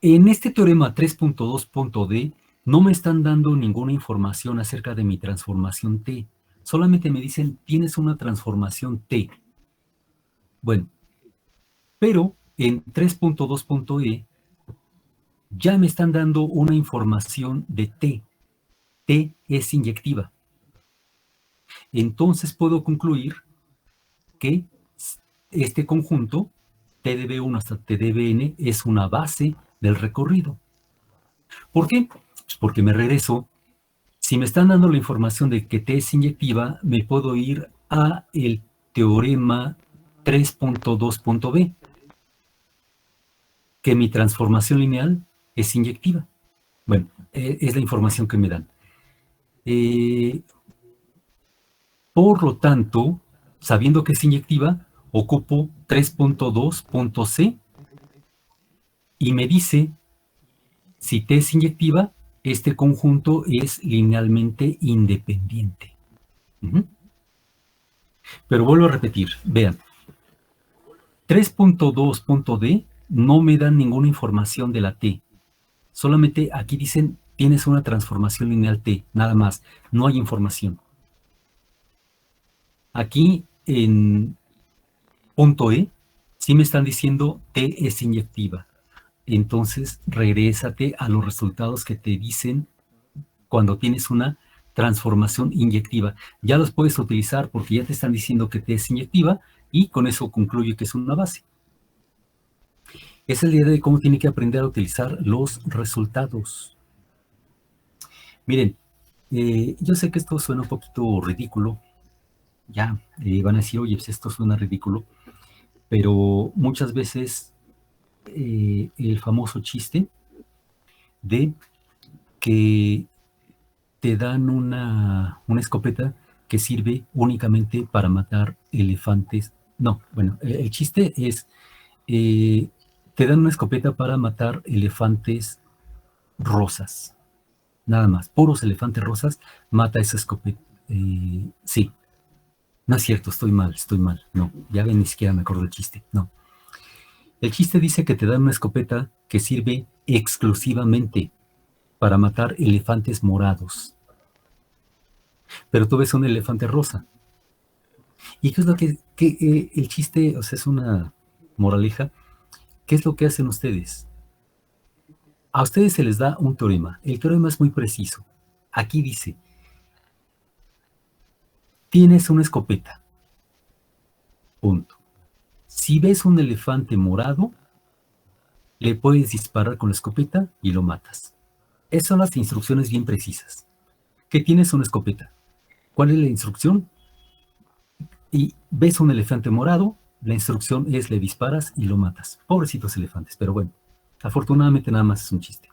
en este teorema 3.2.d no me están dando ninguna información acerca de mi transformación T. Solamente me dicen, tienes una transformación T. Bueno, pero en 3.2.e ya me están dando una información de T. T es inyectiva. Entonces puedo concluir que este conjunto, T de B1 hasta T de Bn, es una base del recorrido. ¿Por qué? Pues porque me regreso. Si me están dando la información de que T es inyectiva, me puedo ir a el teorema 3.2.b, que mi transformación lineal es inyectiva. Bueno, es la información que me dan. Por lo tanto, sabiendo que es inyectiva, ocupo 3.2.c y me dice, si T es inyectiva, este conjunto es linealmente independiente. Pero vuelvo a repetir, vean, 3.2.d no me dan ninguna información de la T. Solamente aquí dicen, tienes una transformación lineal T, nada más, no hay información. Aquí en punto E, sí me están diciendo T es inyectiva. Entonces, regrésate a los resultados que te dicen cuando tienes una transformación inyectiva. Ya los puedes utilizar porque ya te están diciendo que T es inyectiva y con eso concluye que es una base. Esa es la idea de cómo tiene que aprender a utilizar los resultados. Miren, yo sé que esto suena un poquito ridículo. Ya, van a decir, oye, pues esto suena ridículo. Pero muchas veces el famoso chiste de que te dan una escopeta que sirve únicamente para matar elefantes. No, bueno, el chiste es, te dan una escopeta para matar elefantes rosas. Nada más, puros elefantes rosas, mata esa escopeta. Sí, no es cierto, estoy mal. No, ya ven, ni siquiera me acuerdo del chiste, no. El chiste dice que te dan una escopeta que sirve exclusivamente para matar elefantes morados. Pero tú ves un elefante rosa. ¿Y qué es lo que el chiste, o sea, es una moraleja? ¿Qué es lo que hacen ustedes? A ustedes se les da un teorema. El teorema es muy preciso. Aquí dice, tienes una escopeta. Punto. Si ves un elefante morado, le puedes disparar con la escopeta y lo matas. Esas son las instrucciones bien precisas. ¿Qué tienes una escopeta? ¿Cuál es la instrucción? Y ves un elefante morado, la instrucción es le disparas y lo matas. Pobrecitos elefantes, pero bueno, afortunadamente nada más es un chiste.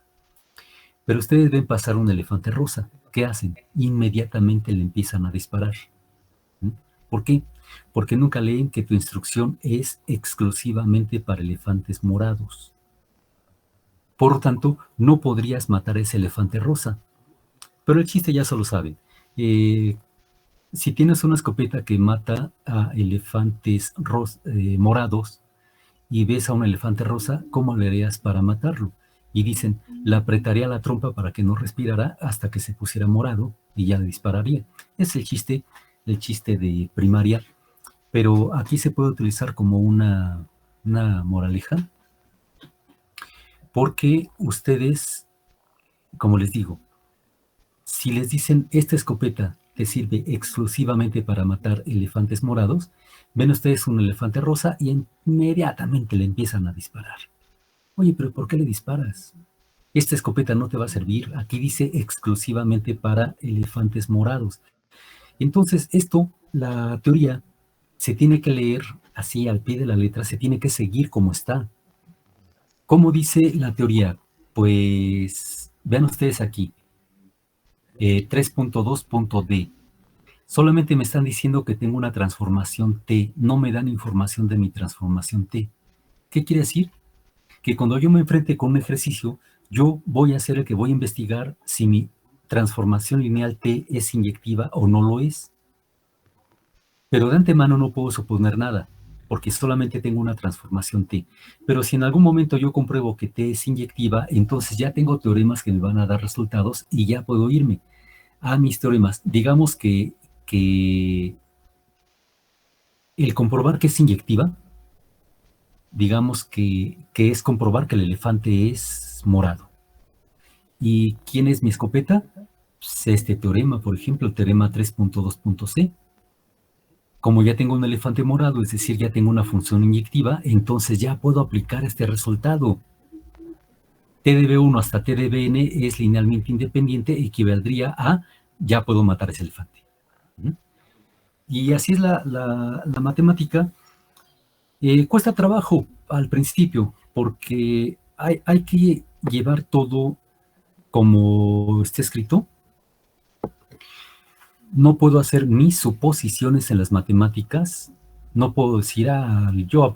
Pero ustedes ven pasar un elefante rosa. ¿Qué hacen? Inmediatamente le empiezan a disparar. ¿Por qué? Porque nunca leen que tu instrucción es exclusivamente para elefantes morados. Por lo tanto, no podrías matar a ese elefante rosa. Pero el chiste ya se lo saben. Si tienes una escopeta que mata a elefantes morados y ves a un elefante rosa, ¿cómo le harías para matarlo? Y dicen, le apretaría la trompa para que no respirara hasta que se pusiera morado y ya le dispararía. Es el chiste de primaria, pero aquí se puede utilizar como una moraleja, porque ustedes, como les digo, si les dicen, esta escopeta te sirve exclusivamente para matar elefantes morados, ven ustedes un elefante rosa y inmediatamente le empiezan a disparar. Oye, pero ¿por qué le disparas? Esta escopeta no te va a servir. Aquí dice exclusivamente para elefantes morados. Entonces, la teoría, se tiene que leer así al pie de la letra, se tiene que seguir como está. ¿Cómo dice la teoría? Pues, vean ustedes aquí. 3.2.d. Solamente me están diciendo que tengo una transformación T, no me dan información de mi transformación T. ¿Qué quiere decir? Que cuando yo me enfrente con un ejercicio, yo voy a ser el que voy a investigar si mi transformación lineal T es inyectiva o no lo es. Pero de antemano no puedo suponer nada, porque solamente tengo una transformación T. Pero si en algún momento yo compruebo que T es inyectiva, entonces ya tengo teoremas que me van a dar resultados y ya puedo irme a mis teoremas. Digamos que el comprobar que es inyectiva, digamos que es comprobar que el elefante es morado. ¿Y quién es mi escopeta? Pues este teorema, por ejemplo, el teorema 3.2.c. Como ya tengo un elefante morado, es decir, ya tengo una función inyectiva, entonces ya puedo aplicar este resultado. TdB1 hasta TdBn es linealmente independiente, equivaldría a ya puedo matar a ese elefante. Y así es la matemática. Cuesta trabajo al principio, porque hay que llevar todo como está escrito. No puedo hacer mis suposiciones en las matemáticas. No puedo decir, yo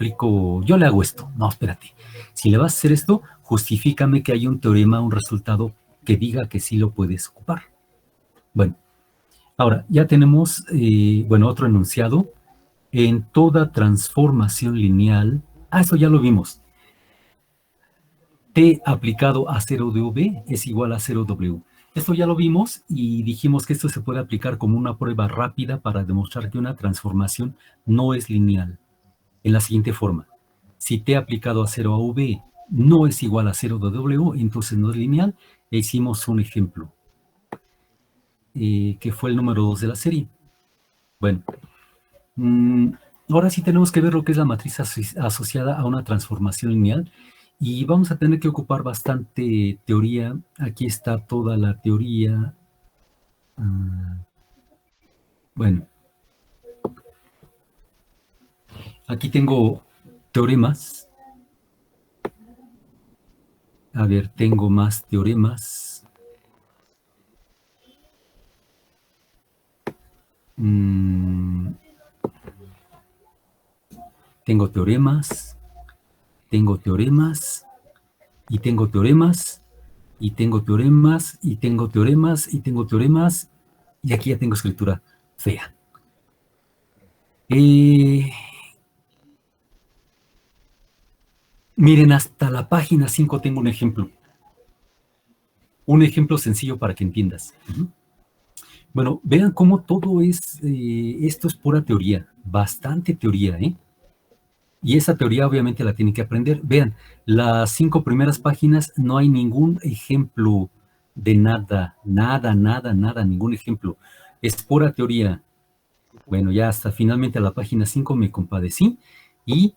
le hago esto. No, espérate. Si le vas a hacer esto, justifícame que hay un teorema, un resultado que diga que sí lo puedes ocupar. Bueno, ahora ya tenemos, otro enunciado. En toda transformación lineal, esto ya lo vimos. T aplicado a 0dV es igual a 0W. Esto ya lo vimos y dijimos que esto se puede aplicar como una prueba rápida para demostrar que una transformación no es lineal. En la siguiente forma, si T aplicado a 0 a V no es igual a 0 de W, entonces no es lineal. E hicimos un ejemplo. que fue el número 2 de la serie. Bueno, ahora sí tenemos que ver lo que es la matriz asociada a una transformación lineal, y vamos a tener que ocupar bastante teoría. Aquí está toda la teoría. Bueno, aquí tengo teoremas. A ver, tengo más teoremas. Tengo teoremas, tengo teoremas, y tengo teoremas, y tengo teoremas, y tengo teoremas, y tengo teoremas, y aquí ya tengo escritura fea. Miren, hasta la página 5 tengo un ejemplo. Un ejemplo sencillo para que entiendas. Bueno, vean cómo todo es, esto es pura teoría, bastante teoría, ¿eh? Y esa teoría obviamente la tienen que aprender. Vean, las 5 primeras páginas no hay ningún ejemplo de nada, ningún ejemplo. Es pura teoría. Bueno, ya hasta finalmente a la página 5 me compadecí y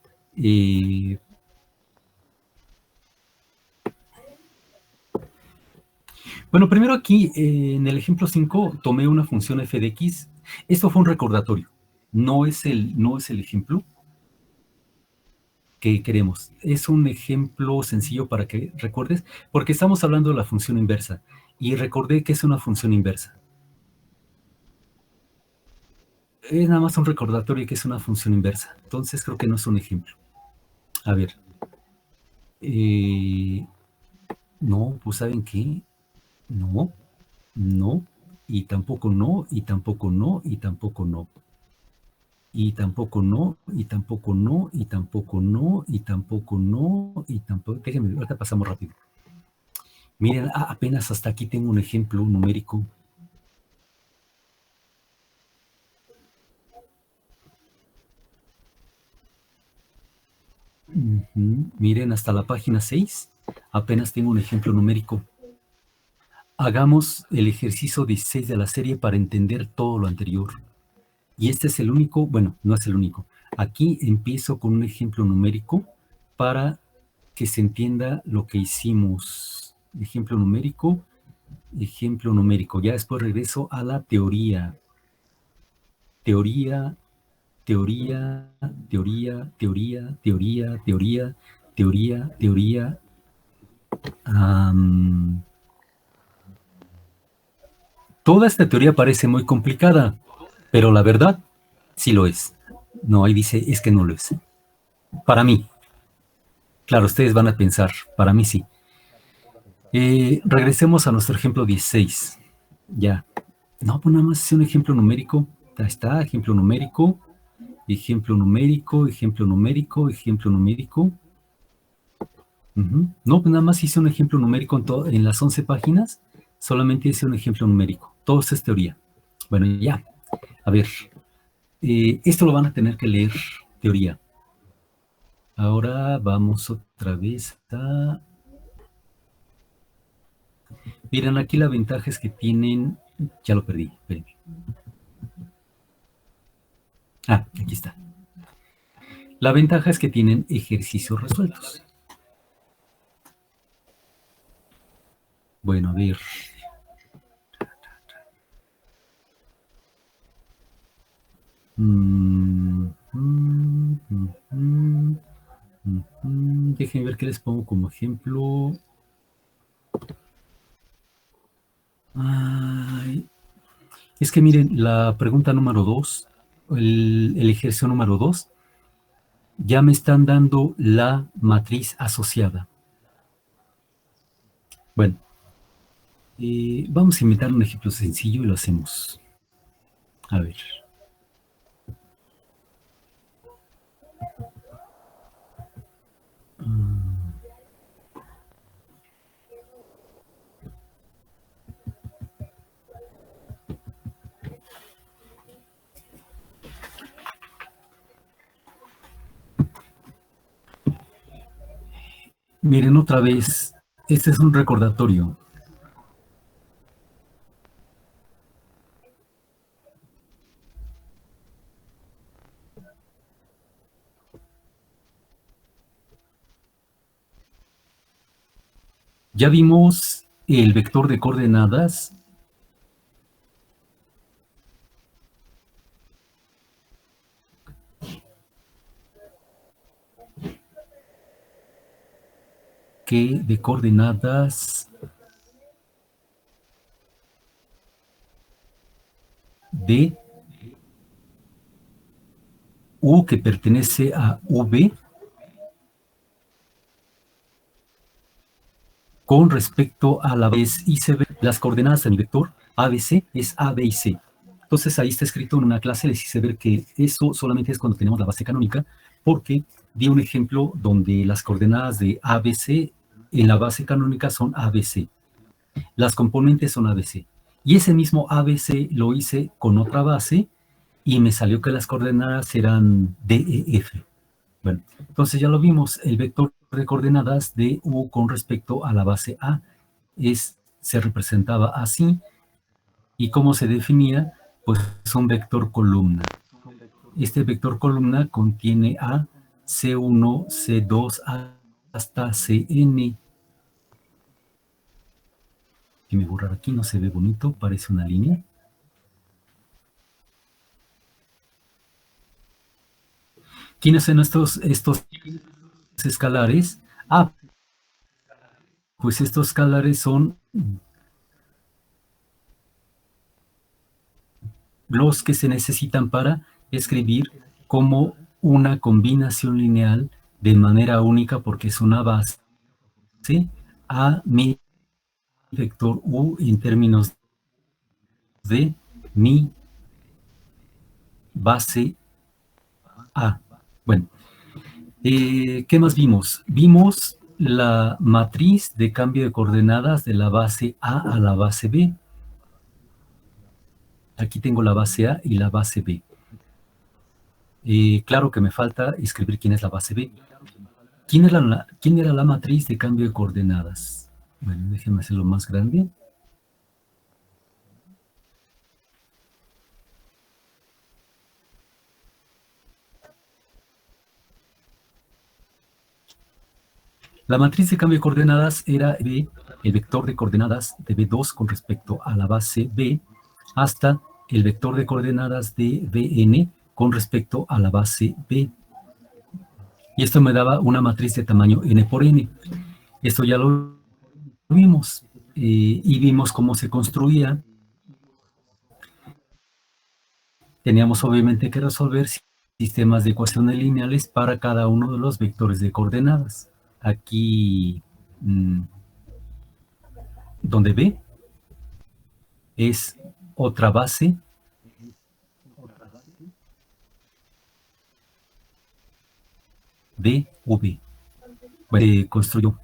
bueno, primero aquí en el ejemplo 5 tomé una función f de x. Esto fue un recordatorio, no es el ejemplo que queremos. Es un ejemplo sencillo para que recuerdes, porque estamos hablando de la función inversa, y recordé que es una función inversa. Es nada más un recordatorio que es una función inversa, entonces creo que no es un ejemplo. A ver. No, pues ¿saben qué? No, y tampoco no, y tampoco no, y tampoco no. Y tampoco no, y tampoco no, y tampoco no, y tampoco no, y tampoco... Déjenme, ahorita pasamos rápido. Miren, apenas hasta aquí tengo un ejemplo numérico. Miren, hasta la página 6, apenas tengo un ejemplo numérico. Hagamos el ejercicio 16 de la serie para entender todo lo anterior. Y este es el único, bueno, no es el único. Aquí empiezo con un ejemplo numérico para que se entienda lo que hicimos. Ejemplo numérico. Ya después regreso a la teoría. Teoría. Toda esta teoría parece muy complicada, pero la verdad sí lo es. No, ahí dice, es que no lo es. Para mí. Claro, ustedes van a pensar, para mí sí. Regresemos a nuestro ejemplo 16. Ya. No, pues nada más es un ejemplo numérico. Ahí está, ejemplo numérico, ejemplo numérico, ejemplo numérico, ejemplo numérico. No, pues nada más hice un ejemplo numérico en las 11 páginas. Solamente hice un ejemplo numérico. Todo esto es teoría. Bueno, ya. A ver. Esto lo van a tener que leer, teoría. Ahora vamos otra vez a... Miren, aquí la ventaja es que tienen... Ya lo perdí, espérenme. Aquí está. La ventaja es que tienen ejercicios resueltos. Bueno, a ver. Déjenme ver qué les pongo como ejemplo. Es que miren, la pregunta número 2, el ejercicio número 2, ya me están dando la matriz asociada. Bueno, vamos a inventar un ejemplo sencillo y lo hacemos. A ver. Miren otra vez, este es un recordatorio. Ya vimos el vector de coordenadas de coordenadas de U que pertenece a V con respecto a la vez ICB. Las coordenadas del vector ABC es A, B y C. Entonces ahí está escrito en una clase, les hice ver que eso solamente es cuando tenemos la base canónica, porque di un ejemplo donde las coordenadas de ABC en la base canónica son ABC. Las componentes son ABC. Y ese mismo ABC lo hice con otra base y me salió que las coordenadas eran DEF. Bueno, entonces ya lo vimos, el vector de coordenadas de U con respecto a la base A se representaba así, y cómo se definía, pues es un vector columna. Este vector columna contiene a C1, C2 hasta Cn. Déjeme borrar aquí, no se ve bonito, parece una línea. ¿Quiénes son estos escalares? Ah, pues estos escalares son los que se necesitan para escribir como una combinación lineal de manera única, porque es una base a mi vector U en términos de mi base A. Bueno, ¿qué más vimos? Vimos la matriz de cambio de coordenadas de la base A la base B. Aquí tengo la base A y la base B. Claro que me falta escribir quién es la base B. ¿Quién era la matriz de cambio de coordenadas? Bueno, déjenme hacerlo más grande. La matriz de cambio de coordenadas era B, el vector de coordenadas de B2 con respecto a la base B, hasta el vector de coordenadas de Bn con respecto a la base B. Y esto me daba una matriz de tamaño n por n. Esto ya lo vimos. Y vimos cómo se construía. Teníamos obviamente que resolver sistemas de ecuaciones lineales para cada uno de los vectores de coordenadas. Aquí, donde B es otra base de V. Bueno, se construyó.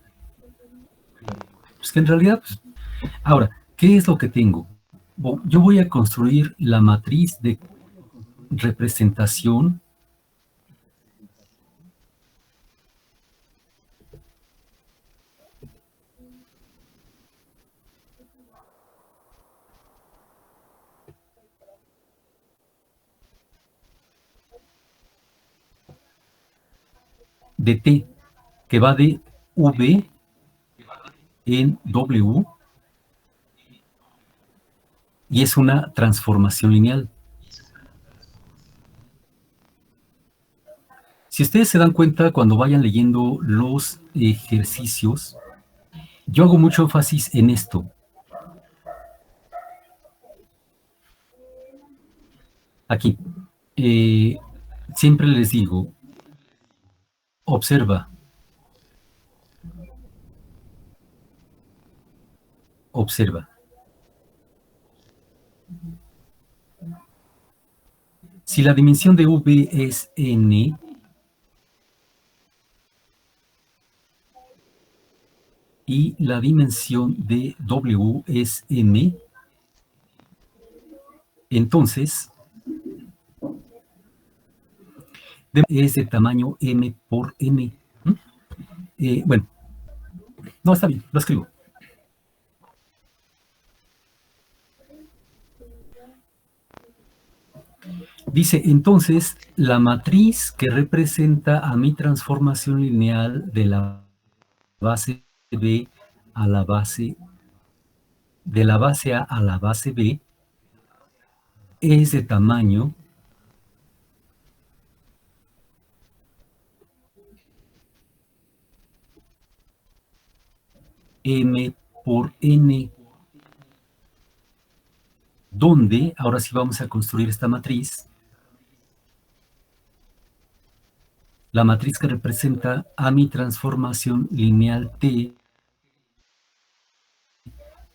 Pues que en realidad, pues, ahora, ¿qué es lo que tengo? Bueno, yo voy a construir la matriz de representación de T, que va de V en W, y es una transformación lineal. Si ustedes se dan cuenta cuando vayan leyendo los ejercicios, yo hago mucho énfasis en esto. Aquí, siempre les digo, observa. Observa. Si la dimensión de V es n, y la dimensión de W es m, entonces es de tamaño m por m. Bueno, no, está bien, lo escribo. Dice, entonces, la matriz que representa a mi transformación lineal de la base B a la base, de la base A a la base B, es de tamaño m por n, donde, ahora sí vamos a construir esta matriz, la matriz que representa a mi transformación lineal T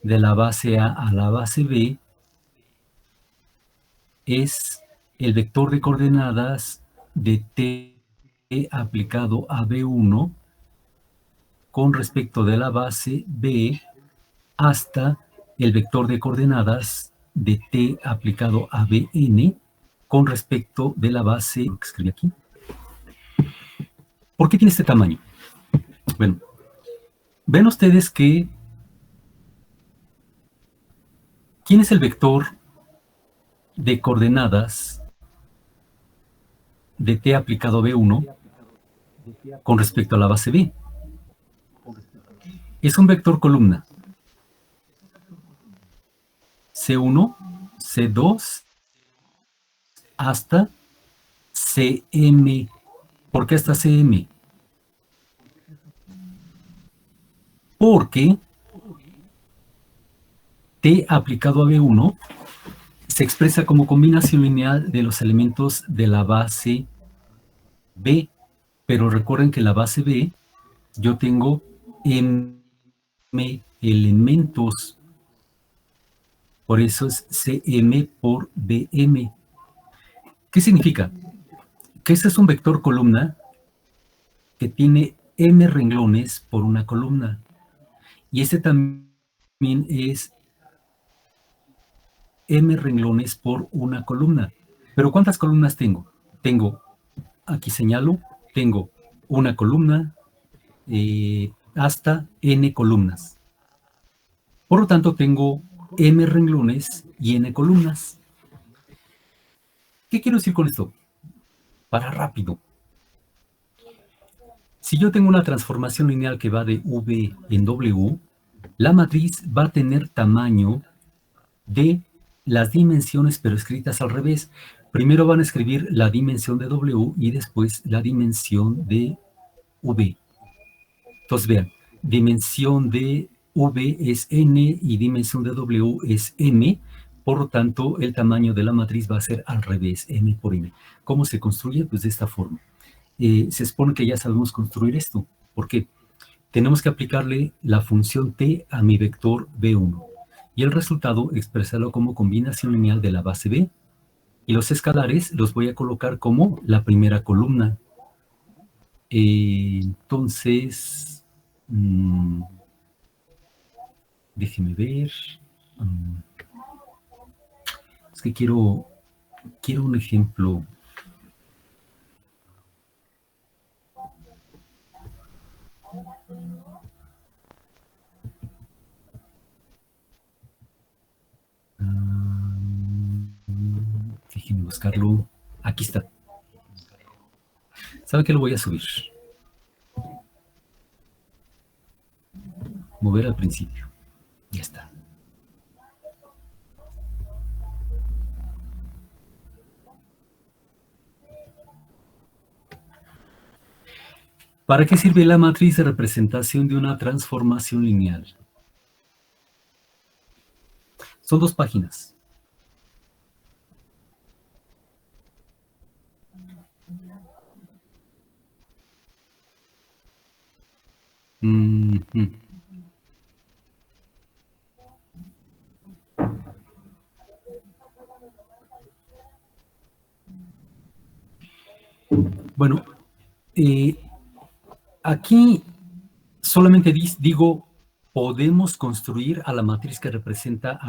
de la base A la base B es el vector de coordenadas de T aplicado a B1 con respecto de la base B hasta el vector de coordenadas de T aplicado a Bn con respecto de la base que escribí aquí. ¿Por qué tiene este tamaño? Bueno, ven ustedes que ¿quién es el vector de coordenadas de T aplicado a B1 con respecto a la base B? Es un vector columna. C1, C2, hasta Cm. ¿Por qué hasta Cm? Porque T aplicado a B1 se expresa como combinación lineal de los elementos de la base B, pero recuerden que en la base B yo tengo M elementos, por eso es Cm por Bm. ¿Qué significa? Que este es un vector columna que tiene m renglones por una columna, y este también es m renglones por una columna. Pero ¿cuántas columnas tengo? Tengo, aquí señalo, tengo una columna hasta n columnas. Por lo tanto, tengo m renglones y n columnas. ¿Qué quiero decir con esto? Para rápido. Si yo tengo una transformación lineal que va de V en W, la matriz va a tener tamaño de las dimensiones, pero escritas al revés. Primero van a escribir la dimensión de W y después la dimensión de V. Entonces vean, dimensión de V es N y dimensión de W es M. Por lo tanto, el tamaño de la matriz va a ser al revés, M por M. ¿Cómo se construye? Pues de esta forma. Se supone que ya sabemos construir esto. ¿Por qué? Tenemos que aplicarle la función T a mi vector B1. Y el resultado expresarlo como combinación lineal de la base B. Y los escalares los voy a colocar como la primera columna. Entonces, déjeme ver. Es que quiero un ejemplo. Déjenme buscarlo. Aquí está. ¿Sabe qué? Lo voy a subir. Mover al principio. Ya está. ¿Para qué sirve la matriz de representación de una transformación lineal? Son 2 páginas. Bueno, aquí solamente digo, podemos construir a la matriz que representa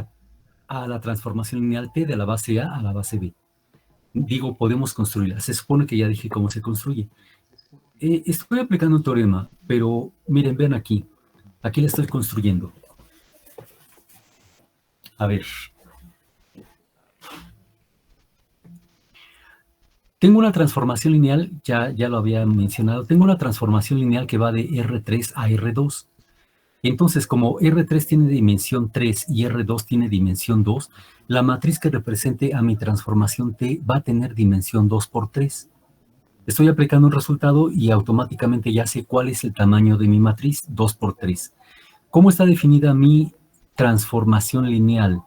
a la transformación lineal T de la base A la base B. Digo, podemos construirla. Se supone que ya dije cómo se construye. Estoy aplicando un teorema, pero miren, vean aquí. Aquí la estoy construyendo. A ver. Tengo una transformación lineal, ya lo había mencionado, tengo una transformación lineal que va de R3 a R2. Entonces, como R3 tiene dimensión 3 y R2 tiene dimensión 2, la matriz que represente a mi transformación T va a tener dimensión 2 por 3. Estoy aplicando un resultado y automáticamente ya sé cuál es el tamaño de mi matriz, 2 por 3. ¿Cómo está definida mi transformación lineal?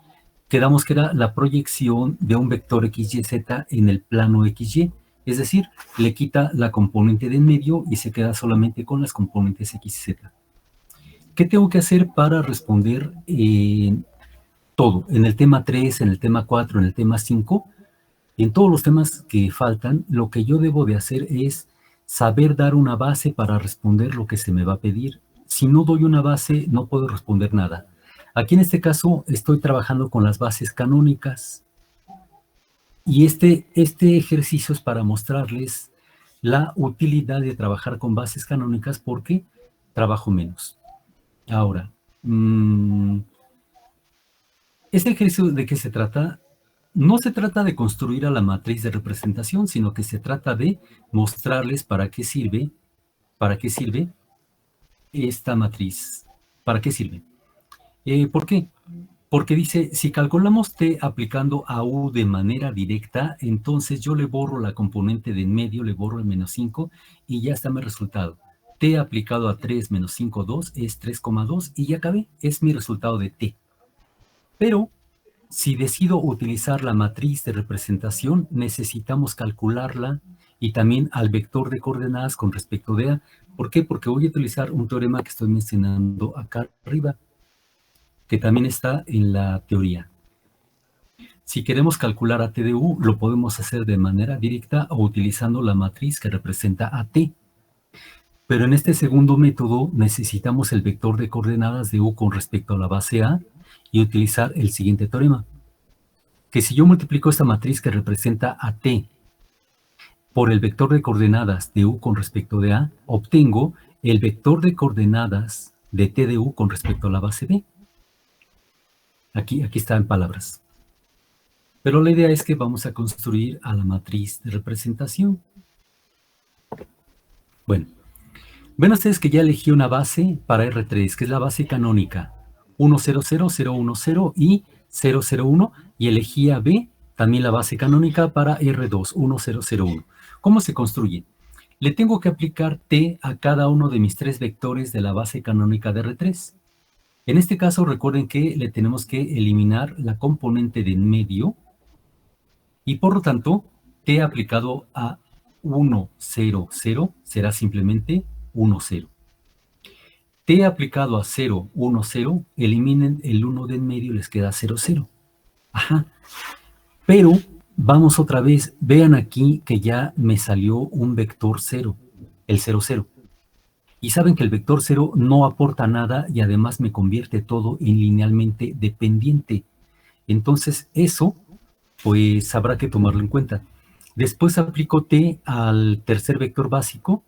Quedamos que era la proyección de un vector XYZ en el plano XY, es decir, le quita la componente de en medio y se queda solamente con las componentes XZ. ¿Qué tengo que hacer para responder todo? En el tema 3, en el tema 4, en el tema 5, en todos los temas que faltan, lo que yo debo de hacer es saber dar una base para responder lo que se me va a pedir. Si no doy una base, no puedo responder nada. Aquí en este caso estoy trabajando con las bases canónicas. Y este ejercicio es para mostrarles la utilidad de trabajar con bases canónicas porque trabajo menos. Ahora, ¿este ejercicio de qué se trata? No se trata de construir a la matriz de representación, sino que se trata de mostrarles para qué sirve esta matriz. ¿Para qué sirve? ¿Por qué? Porque dice, si calculamos T aplicando a U de manera directa, entonces yo le borro la componente de en medio, le borro el menos 5 y ya está mi resultado. T aplicado a 3 menos 5, 2 es 3,2 y ya acabé, es mi resultado de T. Pero si decido utilizar la matriz de representación, necesitamos calcularla y también al vector de coordenadas con respecto de A. ¿Por qué? Porque voy a utilizar un teorema que estoy mencionando acá arriba, que también está en la teoría. Si queremos calcular a T de U, lo podemos hacer de manera directa o utilizando la matriz que representa a T. Pero en este segundo método necesitamos el vector de coordenadas de U con respecto a la base A y utilizar el siguiente teorema. Que si yo multiplico esta matriz que representa a T por el vector de coordenadas de U con respecto de A, obtengo el vector de coordenadas de T de U con respecto a la base B. Aquí está en palabras. Pero la idea es que vamos a construir a la matriz de representación. Bueno, ven ustedes que ya elegí una base para R3, que es la base canónica. 1, 0, 0, 0, 1, 0 y 0, 0, 1. Y elegí a B, también la base canónica para R2, 1, 0, 0, 1. ¿Cómo se construye? Le tengo que aplicar T a cada uno de mis tres vectores de la base canónica de R3. En este caso, recuerden que le tenemos que eliminar la componente de en medio y por lo tanto, T aplicado a 1, 0, 0 será simplemente 1, 0. T aplicado a 0, 1, 0, eliminen el 1 de en medio y les queda 0, 0. Ajá. Pero vamos otra vez, vean aquí que ya me salió un vector 0, el 0, 0. Y saben que el vector 0 no aporta nada y además me convierte todo en linealmente dependiente. Entonces eso, pues habrá que tomarlo en cuenta. Después aplico T al tercer vector básico,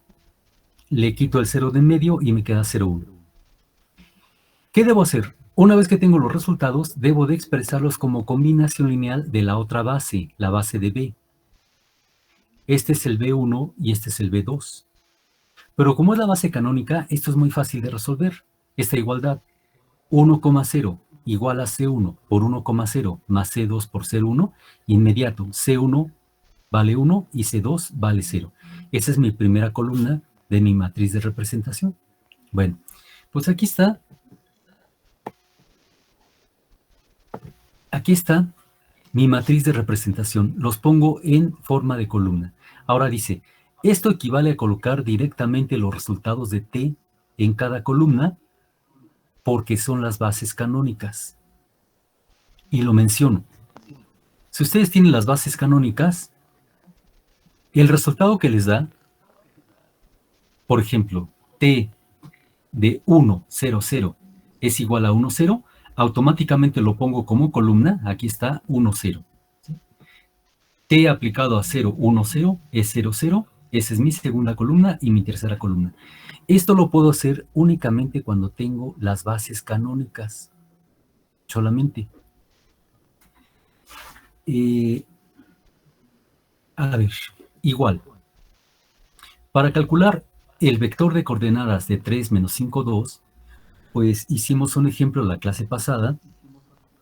le quito el 0 de en medio y me queda 0, 1. ¿Qué debo hacer? Una vez que tengo los resultados, debo de expresarlos como combinación lineal de la otra base, la base de B. Este es el B1 y este es el B2. Pero como es la base canónica, esto es muy fácil de resolver. Esta igualdad, 1,0 igual a C1 por 1,0 más C2 por C1, inmediato, C1 vale 1 y C2 vale 0. Esa es mi primera columna de mi matriz de representación. Bueno, pues aquí está. Aquí está mi matriz de representación. Los pongo en forma de columna. Ahora dice, esto equivale a colocar directamente los resultados de T en cada columna porque son las bases canónicas. Y lo menciono. Si ustedes tienen las bases canónicas, el resultado que les da, por ejemplo, T de 1, 0, 0 es igual a 1, 0, automáticamente lo pongo como columna, aquí está 1, 0. ¿Sí? T aplicado a 0, 1, 0 es 0, 0, esa es mi segunda columna y mi tercera columna. Esto lo puedo hacer únicamente cuando tengo las bases canónicas, solamente. A ver, igual. Para calcular el vector de coordenadas de 3 menos 5, 2, pues hicimos un ejemplo la clase pasada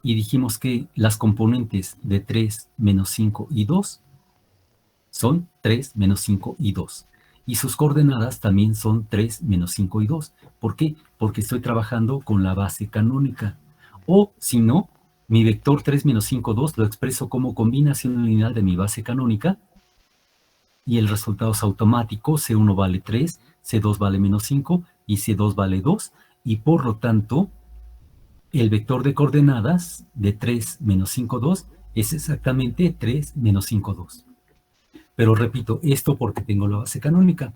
y dijimos que las componentes de 3, menos 5 y 2 son 3, menos 5 y 2. Y sus coordenadas también son 3, menos 5 y 2. ¿Por qué? Porque estoy trabajando con la base canónica. O, si no, mi vector 3 menos 5, 2 lo expreso como combinación lineal de mi base canónica y el resultado es automático. C1 vale 3, C2 vale menos 5 y C2 vale 2. Y por lo tanto, el vector de coordenadas de 3 menos 5, 2 es exactamente 3 menos 5, 2. Pero repito, esto porque tengo la base canónica.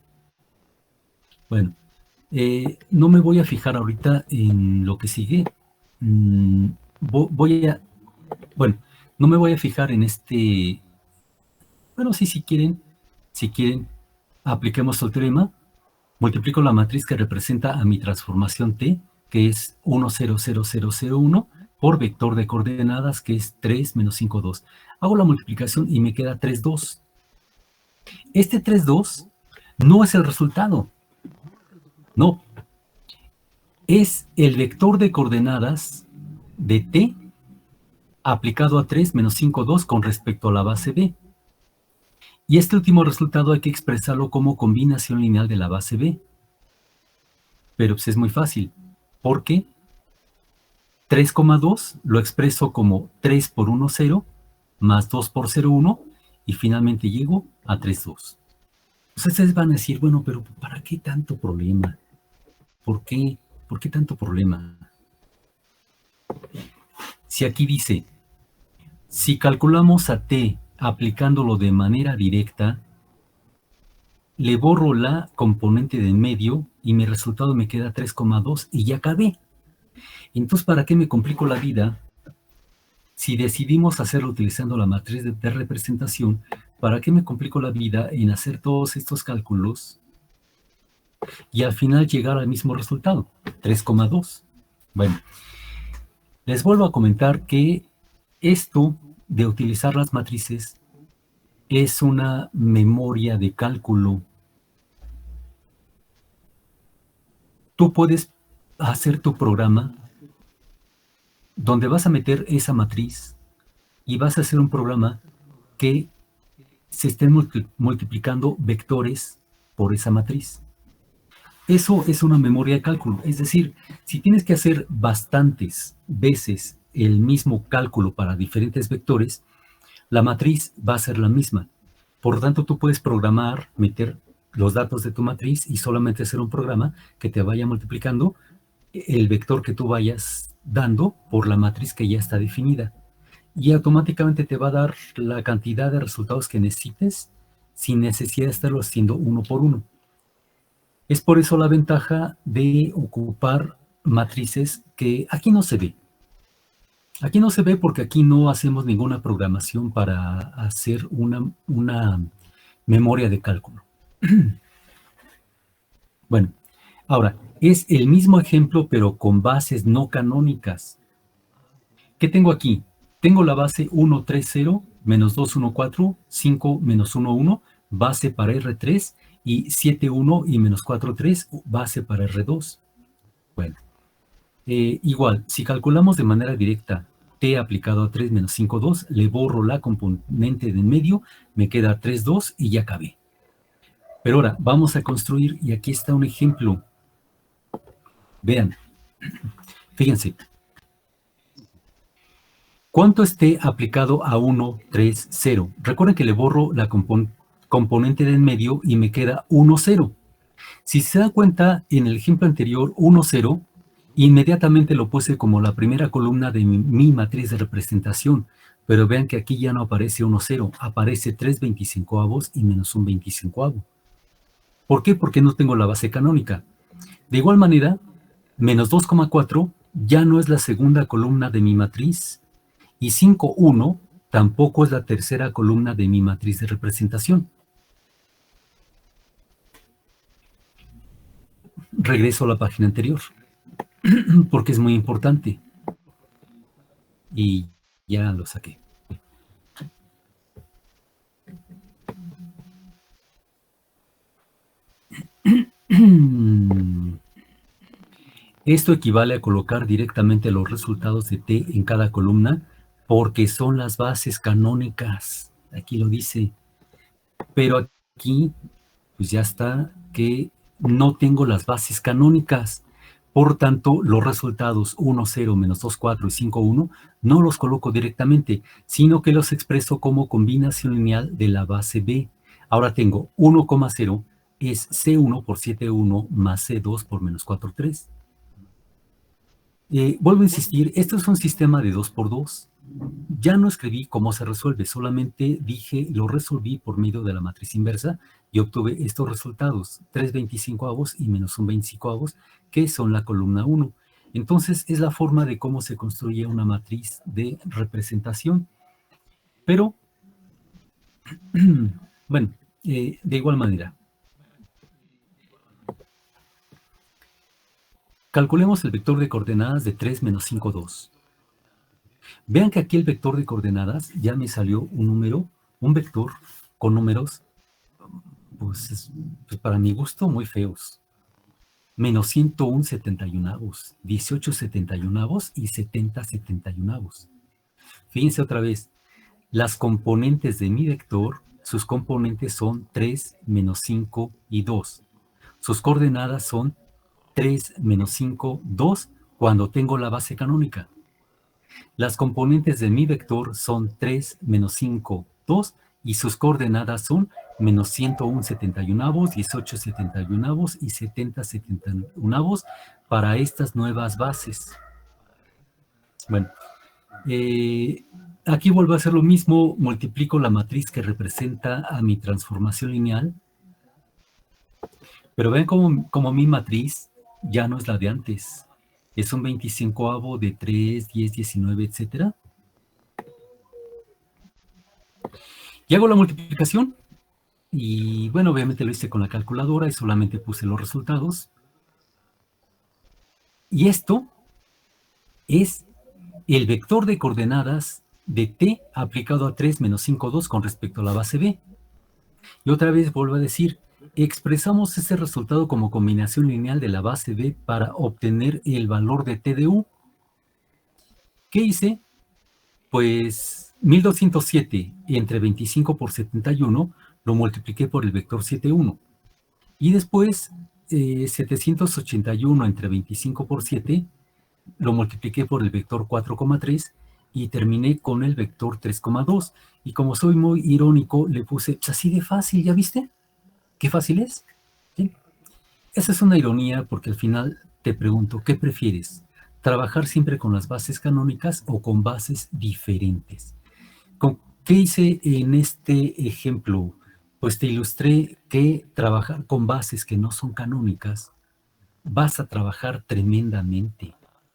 Bueno, no me voy a fijar ahorita en lo que sigue. Bueno, no me voy a fijar en este. Bueno, sí, si quieren, apliquemos el teorema. Multiplico la matriz que representa a mi transformación T, que es 1, 0, 0, 0, 0, 1, por vector de coordenadas, que es 3 menos 5, 2. Hago la multiplicación y me queda 3, 2. Este 3, 2 no es el resultado. No, es el vector de coordenadas de T aplicado a 3 menos 5, 2 con respecto a la base B. Y este último resultado hay que expresarlo como combinación lineal de la base B. Pero pues es muy fácil, porque 3,2 lo expreso como 3 por 1, 0, más 2 por 0, 1, y finalmente llego a 3, 2. Entonces ustedes van a decir, bueno, pero ¿para qué tanto problema? ¿Por qué? ¿Por qué tanto problema? Si aquí dice, si calculamos a T aplicándolo de manera directa, le borro la componente de en medio y mi resultado me queda 3,2 y ya acabé. Entonces, ¿para qué me complico la vida? Si decidimos hacerlo utilizando la matriz de representación, ¿para qué me complico la vida en hacer todos estos cálculos y al final llegar al mismo resultado, 3,2? Bueno, les vuelvo a comentar que esto de utilizar las matrices es una memoria de cálculo. Tú puedes hacer tu programa donde vas a meter esa matriz y vas a hacer un programa que se estén multiplicando vectores por esa matriz. Eso es una memoria de cálculo. Es decir, si tienes que hacer bastantes veces el mismo cálculo para diferentes vectores, la matriz va a ser la misma. Por lo tanto, tú puedes programar, meter los datos de tu matriz y solamente hacer un programa que te vaya multiplicando el vector que tú vayas dando por la matriz que ya está definida. Y automáticamente te va a dar la cantidad de resultados que necesites sin necesidad de estarlo haciendo uno por uno. Es por eso la ventaja de ocupar matrices que aquí no se ve. Aquí no se ve porque aquí no hacemos ninguna programación para hacer una memoria de cálculo. Bueno, ahora, es el mismo ejemplo pero con bases no canónicas. ¿Qué tengo aquí? Tengo la base 1, 3, 0, menos 2, 1, 4, 5, menos 1, 1, base para R3, y 7, 1 y menos 4, 3, base para R2. Bueno, igual, si calculamos de manera directa T aplicado a 3 menos 5, 2, le borro la componente de en medio, me queda 3, 2 y ya acabé. Pero ahora vamos a construir, y aquí está un ejemplo. Vean, fíjense. ¿Cuánto esté aplicado a 1, 3, 0? Recuerden que le borro la componente de en medio y me queda 1, 0. Si se da cuenta, en el ejemplo anterior, 1, 0, inmediatamente lo puse como la primera columna de mi matriz de representación. Pero vean que aquí ya no aparece 1, 0, aparece 3 25avos y menos un 25avo. ¿Por qué? Porque no tengo la base canónica. De igual manera, menos 2,4 ya no es la segunda columna de mi matriz. Y 5, 1 tampoco es la tercera columna de mi matriz de representación. Regreso a la página anterior, porque es muy importante. Y ya lo saqué. Esto equivale a colocar directamente los resultados de T en cada columna porque son las bases canónicas. Aquí lo dice. Pero aquí, pues ya está que no tengo las bases canónicas. Por tanto, los resultados 1, 0, menos 2, 4 y 5, 1 no los coloco directamente, sino que los expreso como combinación lineal de la base B. Ahora tengo 1,0 es C1 por 7,1 más C2 por menos 4,3. Vuelvo a insistir, esto es un sistema de 2 por 2. Ya no escribí cómo se resuelve, solamente dije, lo resolví por medio de la matriz inversa y obtuve estos resultados, 3/25 y menos 1/25, que son la columna 1. Entonces, es la forma de cómo se construye una matriz de representación. Pero, bueno, de igual manera, calculemos el vector de coordenadas de 3 menos 5, 2. Vean que aquí el vector de coordenadas ya me salió un número, un vector con números, pues para mi gusto, muy feos. Menos 101/71, 18/71 y 70/71. Fíjense otra vez, las componentes de mi vector, sus componentes son 3, menos 5 y 2. Sus coordenadas son 3, menos 5, 2, cuando tengo la base canónica. Las componentes de mi vector son 3, menos 5, 2, y sus coordenadas son menos 101/71, 18/71 y 70/71 para estas nuevas bases. Bueno, aquí vuelvo a hacer lo mismo, multiplico la matriz que representa a mi transformación lineal, pero ven como mi matriz ya no es la de antes. Es un 25avo de 3, 10, 19, etcétera. Y hago la multiplicación. Y bueno, obviamente lo hice con la calculadora y solamente puse los resultados. Y esto es el vector de coordenadas de T aplicado a 3 menos 5, 2 con respecto a la base B. Y otra vez vuelvo a decir, expresamos ese resultado como combinación lineal de la base B para obtener el valor de T de U. ¿Qué hice? Pues 1207 entre 25 por 71 lo multipliqué por el vector 7,1. Y después 781 entre 25 por 7 lo multipliqué por el vector 4,3 y terminé con el vector 3,2. Y como soy muy irónico, le puse, pues así de fácil, ¿ya viste? ¿Qué fácil es? ¿Sí? Esa es una ironía porque al final te pregunto, ¿qué prefieres? ¿Trabajar siempre con las bases canónicas o con bases diferentes? ¿Qué hice en este ejemplo? Pues te ilustré que trabajar con bases que no son canónicas, vas a trabajar tremendamente.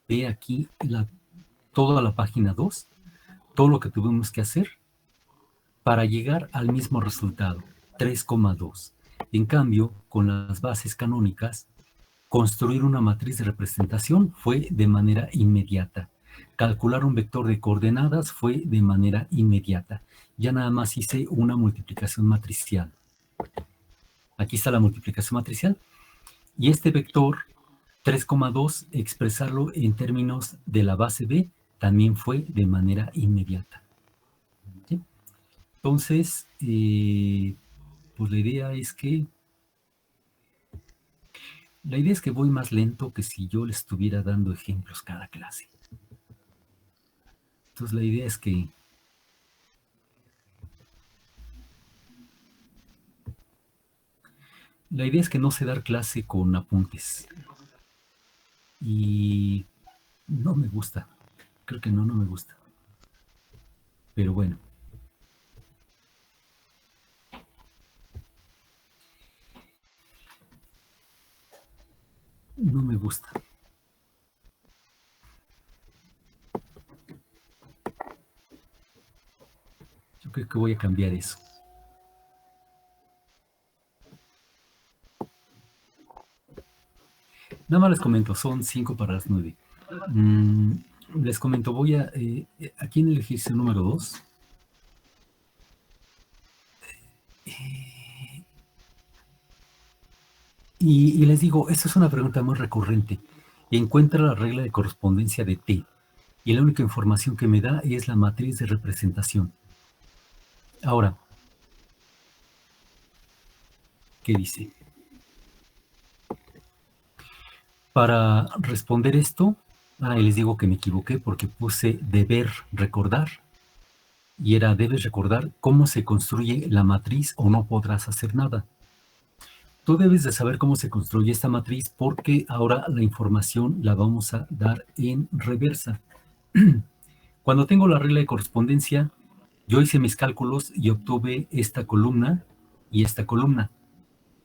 Ve aquí toda la página 2, todo lo que tuvimos que hacer para llegar al mismo resultado, 3,2. En cambio, con las bases canónicas, construir una matriz de representación fue de manera inmediata. Calcular un vector de coordenadas fue de manera inmediata. Ya nada más hice una multiplicación matricial. Aquí está la multiplicación matricial. Y este vector 3,2, expresarlo en términos de la base B, también fue de manera inmediata. ¿Sí? Entonces, pues la idea es que voy más lento que si yo le estuviera dando ejemplos cada clase. Entonces la idea es que no sé dar clase con apuntes. Y no me gusta. Creo que no me gusta. Pero bueno. No me gusta. Yo creo que voy a cambiar eso. Nada más les comento, son 5 para las 9. Les comento, voy a... aquí en el ejercicio número 2. Y les digo, esta es una pregunta muy recurrente. Encuentra la regla de correspondencia de T. Y la única información que me da es la matriz de representación. Ahora, ¿qué dice? Para responder esto, les digo que me equivoqué porque puse deber recordar. Y era, debes recordar cómo se construye la matriz o no podrás hacer nada. Tú debes de saber cómo se construye esta matriz porque ahora la información la vamos a dar en reversa. Cuando tengo la regla de correspondencia, yo hice mis cálculos y obtuve esta columna y esta columna.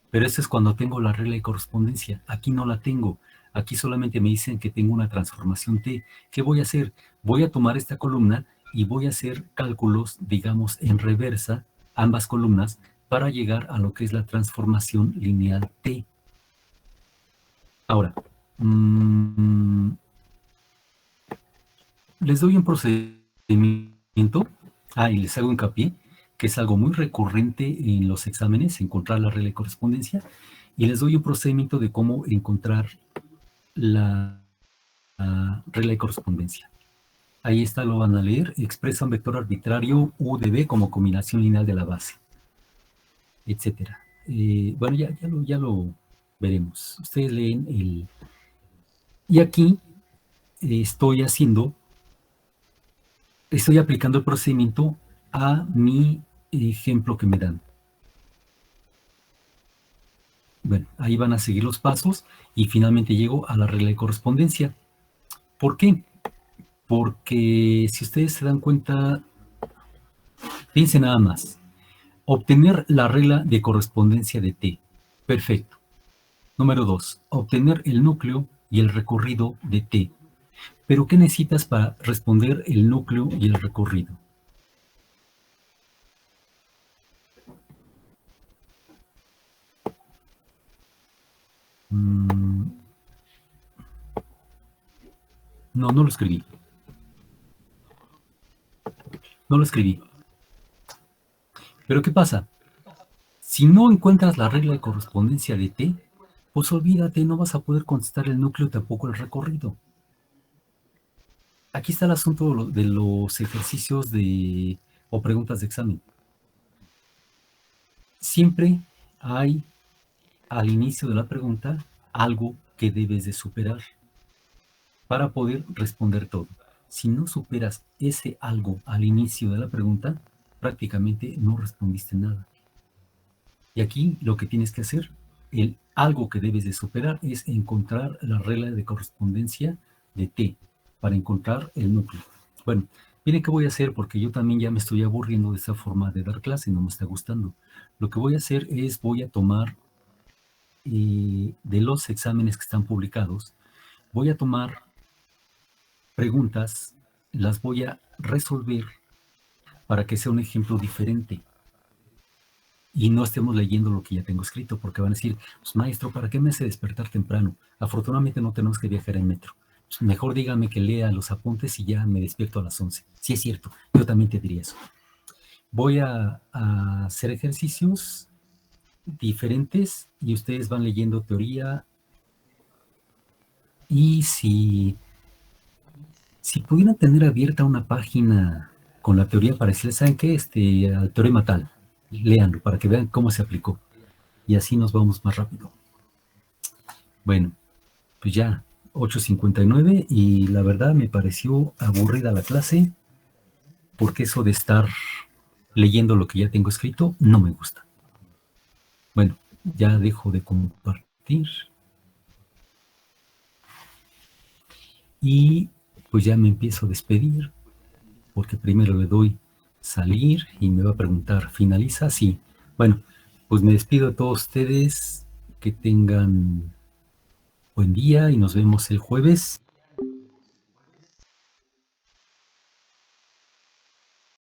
Pero eso es cuando tengo la regla de correspondencia. Aquí no la tengo. Aquí solamente me dicen que tengo una transformación T. ¿Qué voy a hacer? Voy a tomar esta columna y voy a hacer cálculos, digamos, en reversa, ambas columnas, para llegar a lo que es la transformación lineal T. Ahora, les doy un procedimiento, y les hago hincapié, que es algo muy recurrente en los exámenes, encontrar la regla de correspondencia, y les doy un procedimiento de cómo encontrar la regla de correspondencia. Ahí está, lo van a leer. Expresa un vector arbitrario U de B como combinación lineal de la base, etcétera. Bueno, ya lo veremos. Ustedes leen el... Y aquí estoy aplicando el procedimiento a mi ejemplo que me dan. Bueno, ahí van a seguir los pasos y finalmente llego a la regla de correspondencia. ¿Por qué? Porque si ustedes se dan cuenta, piensen nada más. Obtener la regla de correspondencia de T. Perfecto. Número 2. Obtener el núcleo y el recorrido de T. ¿Pero qué necesitas para responder el núcleo y el recorrido? No lo escribí. No lo escribí. Pero ¿qué pasa? Si no encuentras la regla de correspondencia de T, pues olvídate, no vas a poder contestar el núcleo, tampoco el recorrido. Aquí está el asunto de los ejercicios o preguntas de examen. Siempre hay al inicio de la pregunta algo que debes de superar para poder responder todo. Si no superas ese algo al inicio de la pregunta, prácticamente no respondiste nada. Y aquí lo que tienes que hacer, el algo que debes de superar es encontrar la regla de correspondencia de T para encontrar el núcleo. Bueno, miren qué voy a hacer porque yo también ya me estoy aburriendo de esta forma de dar clase, no me está gustando. Lo que voy a hacer es voy a tomar de los exámenes que están publicados, voy a tomar preguntas, las voy a resolver para que sea un ejemplo diferente y no estemos leyendo lo que ya tengo escrito, porque van a decir, pues maestro, ¿para qué me hace despertar temprano? Afortunadamente no tenemos que viajar en metro. Pues mejor dígame que lea los apuntes y ya me despierto a las 11. Sí, es cierto, yo también te diría eso. Voy a hacer ejercicios diferentes y ustedes van leyendo teoría. Y si pudieran tener abierta una página con la teoría para decirles, ¿saben qué? Al teorema tal, léanlo para que vean cómo se aplicó. Y así nos vamos más rápido. Bueno, pues ya, 8:59 y la verdad me pareció aburrida la clase porque eso de estar leyendo lo que ya tengo escrito no me gusta. Bueno, ya dejo de compartir. Y pues ya me empiezo a despedir, porque primero le doy salir y me va a preguntar, ¿finaliza? Sí. Bueno, pues me despido de todos ustedes, que tengan buen día y nos vemos el jueves.